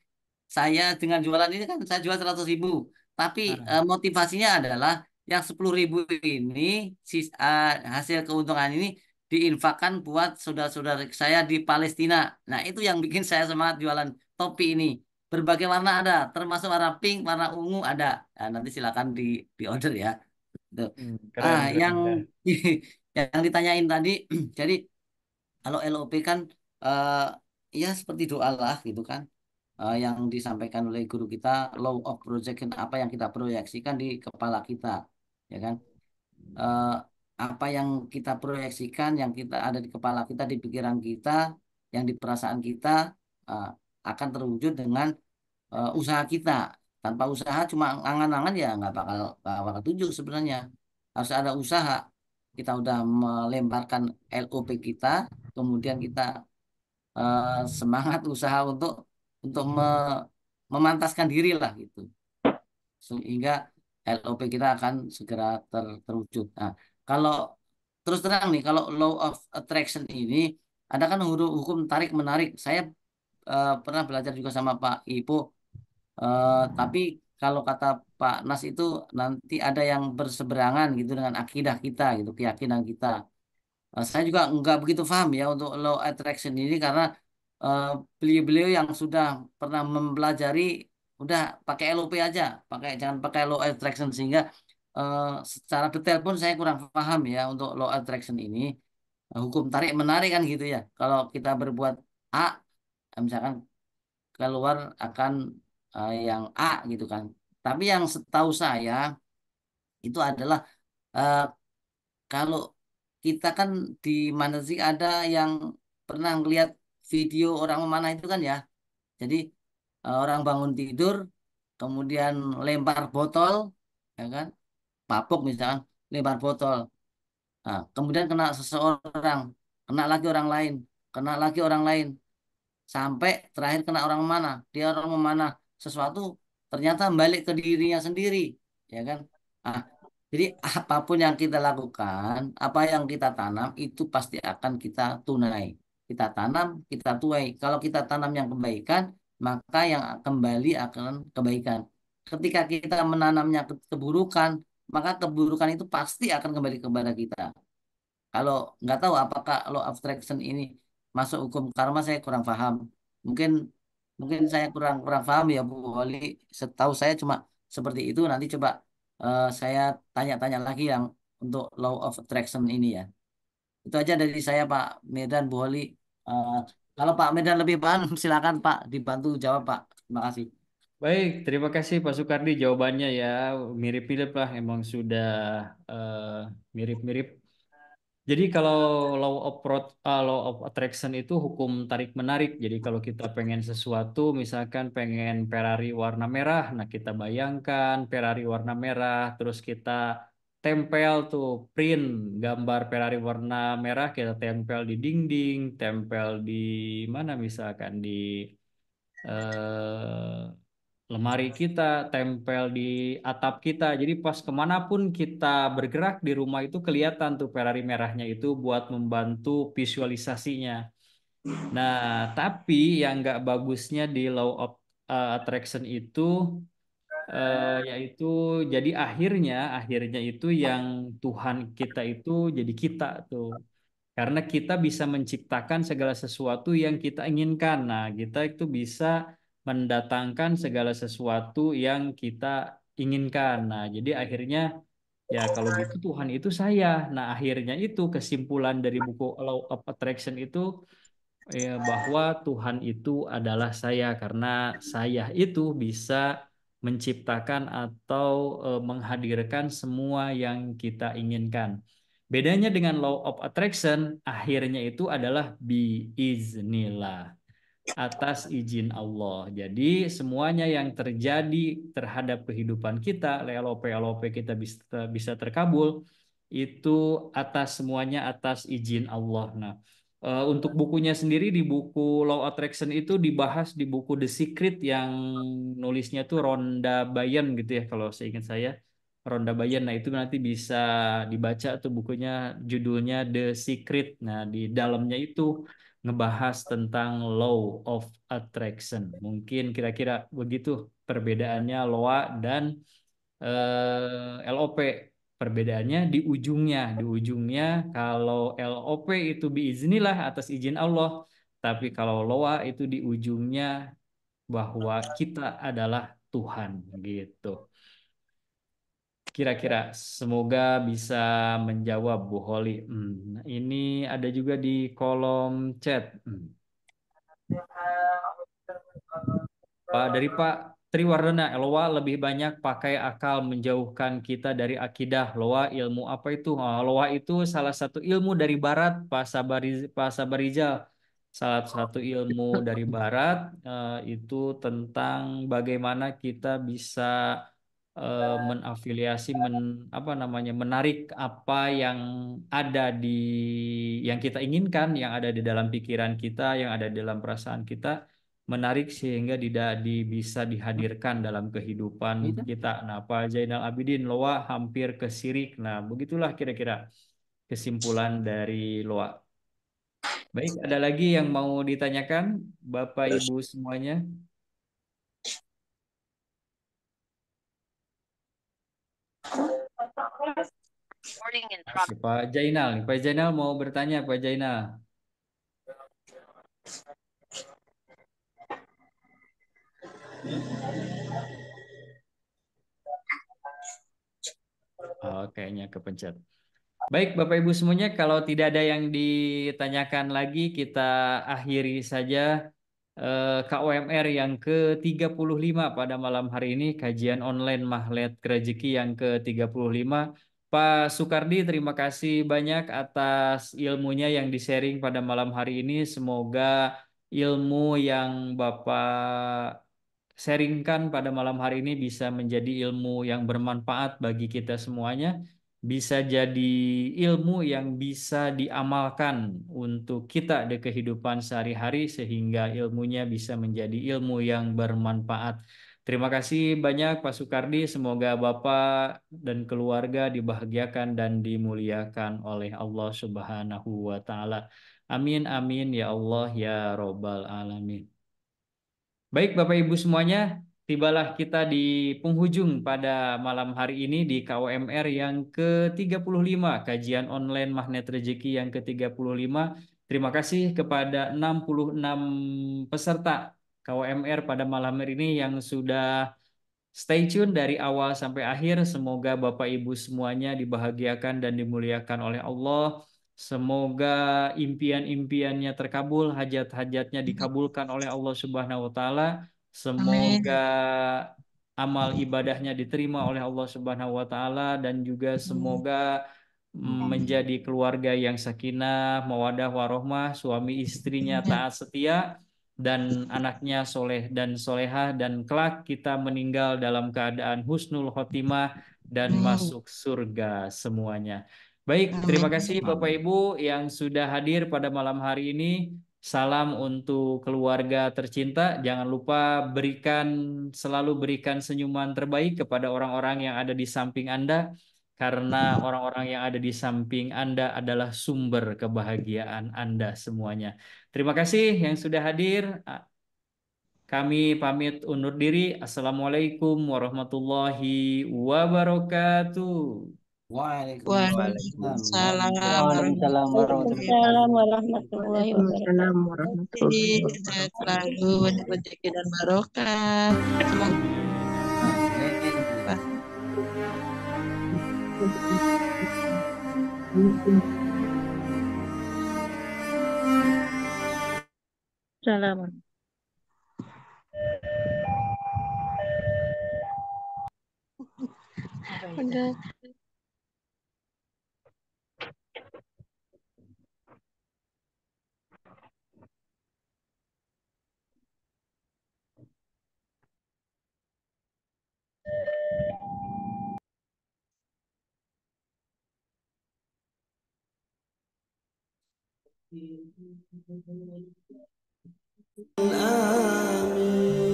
saya dengan jualan ini kan saya jual 100.000. Tapi ah, motivasinya adalah yang 10.000 ini hasil keuntungan ini diinfakkan buat saudara-saudara saya di Palestina. Nah itu yang bikin saya semangat jualan topi ini. Berbagai warna ada, termasuk warna pink, warna ungu ada. Nah, nanti silakan di order ya. Tuh. keren keren Yang ya. yang ditanyain tadi, jadi kalau LOP kan eh, ya seperti doa lah gitu kan. Yang disampaikan oleh guru kita law of projection apa yang kita proyeksikan di kepala kita ya kan. Eh, Apa yang kita proyeksikan yang kita ada di kepala kita di pikiran kita yang di perasaan kita eh, akan terwujud dengan usaha kita. Tanpa usaha cuma angan-angan ya nggak bakal tunjuk sebenarnya. Harus ada usaha. Kita udah melemparkan LOP kita, kemudian kita semangat usaha untuk memantaskan diri lah gitu. Sehingga LOP kita akan segera terwujud. Nah, kalau terus terang nih, kalau law of attraction ini ada kan hukum tarik menarik. Saya pernah belajar juga sama Pak Ipo. Tapi kalau kata Pak Nas itu nanti ada yang berseberangan gitu dengan akidah kita gitu, keyakinan kita. Saya juga nggak begitu paham ya untuk law attraction ini karena eh, beliau-beliau yang sudah pernah mempelajari udah pakai LOP aja, jangan pakai law attraction sehingga eh, secara detail pun saya kurang paham ya untuk law attraction ini. Hukum tarik menarik kan gitu ya. Kalau kita berbuat A, misalkan keluar akan yang A gitu kan. Tapi yang setahu saya itu adalah eh, kalau kita kan di mana sih ada yang pernah ngeliat video orang memanah itu kan ya. Jadi orang bangun tidur, kemudian lempar botol, ya kan, mabuk misalkan, lempar botol. Nah, kemudian kena seseorang, kena lagi orang lain, kena lagi orang lain sampai terakhir kena orang memanah dia orang memanah sesuatu ternyata balik ke dirinya sendiri ya kan. Ah, jadi apapun yang kita lakukan apa yang kita tanam itu pasti akan kita tunai. Kita tanam kita tuai. Kalau kita tanam yang kebaikan maka yang kembali akan kebaikan. Ketika kita menanamnya keburukan maka keburukan itu pasti akan kembali kepada kita. Kalau nggak tahu apakah law of attraction ini masuk hukum karma saya kurang paham. Mungkin mungkin saya kurang kurang paham ya Bu Wali. Setahu saya cuma seperti itu. Nanti coba saya tanya-tanya lagi yang untuk law of attraction ini ya. Itu aja dari saya Pak Medan Bu Wali. Eh, Kalau Pak Medan lebih paham silakan Pak dibantu jawab Pak. Terima kasih. Baik, terima kasih Pak Sukardi jawabannya ya mirip-mirip lah emang sudah eh, mirip-mirip. Jadi kalau law of attraction itu hukum tarik menarik. Jadi kalau kita pengen sesuatu, misalkan pengen Ferrari warna merah, nah kita bayangkan Ferrari warna merah, terus kita tempel tuh print gambar Ferrari warna merah, kita tempel di dinding, tempel di mana misalkan di eh, lemari kita, tempel di atap kita. Jadi pas kemanapun kita bergerak di rumah itu kelihatan tuh Ferrari merahnya itu buat membantu visualisasinya. Nah, tapi yang nggak bagusnya di law of attraction itu yaitu jadi akhirnya itu yang Tuhan kita itu jadi kita tuh. Karena kita bisa menciptakan segala sesuatu yang kita inginkan. Nah, kita itu bisa mendatangkan segala sesuatu yang kita inginkan. Nah, jadi akhirnya ya kalau gitu Tuhan itu saya. Nah, akhirnya itu kesimpulan dari buku Law of Attraction itu bahwa Tuhan itu adalah saya karena saya itu bisa menciptakan atau menghadirkan semua yang kita inginkan. Bedanya dengan law of attraction, akhirnya itu adalah biiznillah, atas izin Allah. Jadi semuanya yang terjadi terhadap kehidupan kita, LOP kita bisa terkabul, itu semuanya atas izin Allah. Nah, untuk bukunya sendiri di buku Law Attraction itu dibahas di buku The Secret yang nulisnya tuh Rhonda Byrne gitu ya kalau seingat saya. Rhonda Byrne. Nah, itu nanti bisa dibaca tuh bukunya judulnya The Secret. Nah, di dalamnya itu ngebahas tentang Law of Attraction. Mungkin kira-kira begitu perbedaannya LOA dan LOP. Perbedaannya di ujungnya. Di ujungnya kalau LOP itu biiznillah atas izin Allah. Tapi kalau LOA itu di ujungnya bahwa kita adalah Tuhan gitu. Kira-kira semoga bisa menjawab Bu Holi. Ini ada juga di kolom chat. Dari Pak Triwardana, Loa lebih banyak pakai akal menjauhkan kita dari akidah. Loa ilmu apa itu? Loa itu salah satu ilmu dari Barat, Pak Sabarizal. Salah satu ilmu dari Barat itu tentang bagaimana kita bisa menafiliasi, apa namanya, menarik apa yang ada yang kita inginkan, yang ada di dalam pikiran kita, yang ada di dalam perasaan kita menarik sehingga bisa dihadirkan dalam kehidupan kita. Nah, Pak Zainal Abidin, Loa hampir ke syirik. Nah, begitulah kira-kira kesimpulan dari Loa. Baik, ada lagi yang mau ditanyakan, Bapak Ibu semuanya? Pak Jainal mau bertanya, Pak Jainal. Oh, kayaknya kepencet. Baik, Bapak Ibu semuanya, kalau tidak ada yang ditanyakan lagi, kita akhiri saja KOMR yang ke-35 pada malam hari ini, kajian online Mahlet Rezeki yang ke-35. Pak Sukardi, terima kasih banyak atas ilmunya yang di-sharing pada malam hari ini. Semoga ilmu yang Bapak sharingkan pada malam hari ini bisa menjadi ilmu yang bermanfaat bagi kita semuanya, bisa jadi ilmu yang bisa diamalkan untuk kita di kehidupan sehari-hari sehingga ilmunya bisa menjadi ilmu yang bermanfaat. Terima kasih banyak Pak Sukardi, semoga Bapak dan keluarga dibahagiakan dan dimuliakan oleh Allah Subhanahu wa taala. Amin amin ya Allah ya robbal alamin. Baik Bapak Ibu semuanya, tibalah kita di penghujung pada malam hari ini di KOMR yang ke-35, kajian online Magnet Rezeki yang ke-35. Terima kasih kepada 66 peserta KOMR pada malam hari ini yang sudah stay tune dari awal sampai akhir. Semoga Bapak Ibu semuanya dibahagiakan dan dimuliakan oleh Allah. Semoga impian-impiannya terkabul, hajat-hajatnya dikabulkan oleh Allah Subhanahu wa taala. Semoga amal ibadahnya diterima oleh Allah Subhanahu wa taala dan juga semoga menjadi keluarga yang sakinah, mawadah, warohmah, suami istrinya taat setia, dan anaknya soleh dan solehah, dan kelak kita meninggal dalam keadaan husnul khotimah dan masuk surga semuanya. Baik, terima kasih Bapak Ibu yang sudah hadir pada malam hari ini. Salam untuk keluarga tercinta. Jangan lupa selalu berikan senyuman terbaik kepada orang-orang yang ada di samping Anda, karena orang-orang yang ada di samping Anda adalah sumber kebahagiaan Anda semuanya. Terima kasih yang sudah hadir. Kami pamit undur diri. Assalamualaikum warahmatullahi wabarakatuh. Waalaikumsalam Waalaikumsalam warahmatullahi Waalaikumsalam wabarakatuh. warahmatullahi Waalaikumsalam wabarakatuh. warahmatullahi wabarakatuh. Sehat selalu, banyak rezeki dan barokah. Semoga Salam. Udah.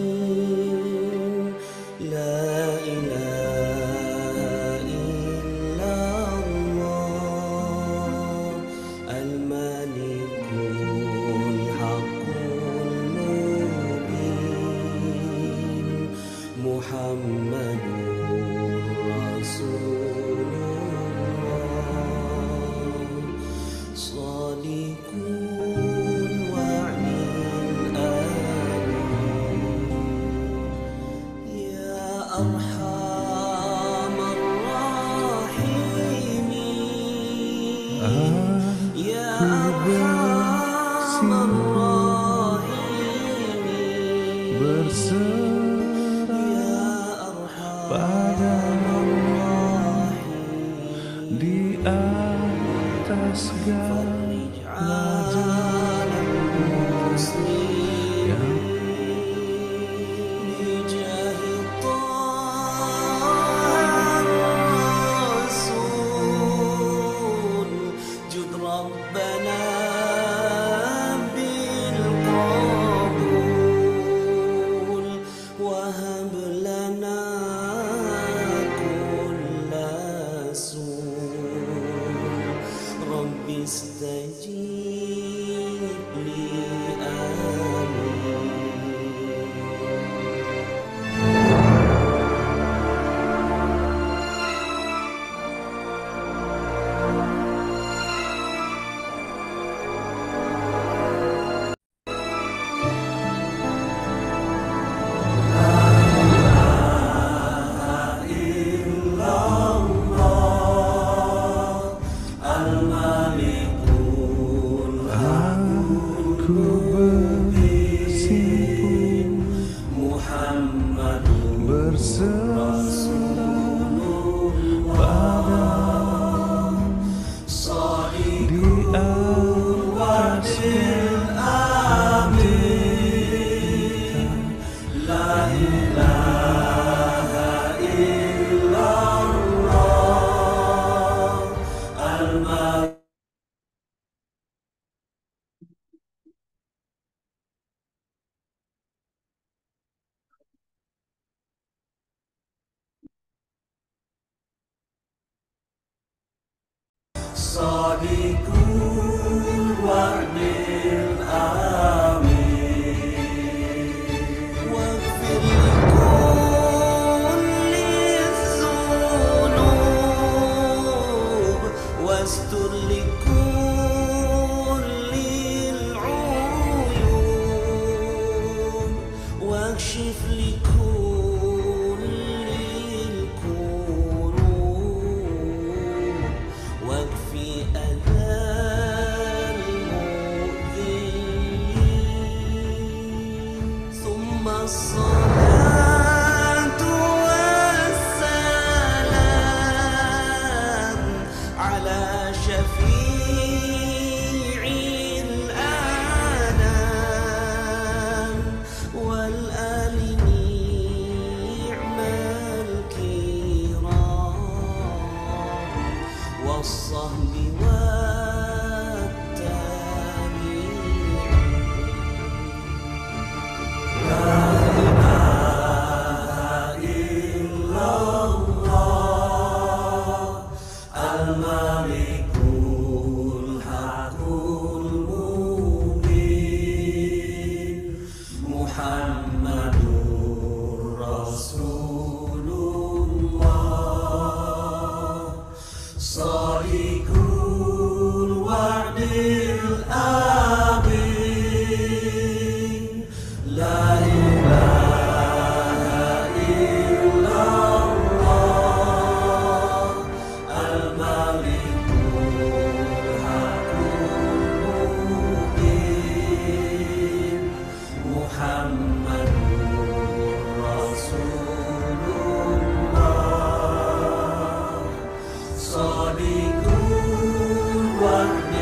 آمين لا إله إلا الله الملك الحق المبين محمد رسول الله صادق أرحم الراحمين يا أرحم الراحمين berserah padamu di atas segala jalan yang استجيب لي آمين الملك والصهب والتابعين الملك الحق المبين محمد رسول الله صادق الوعد الأمين لا إله إلا الله الملك الحق المبين محمد رسول الله صادق الوعد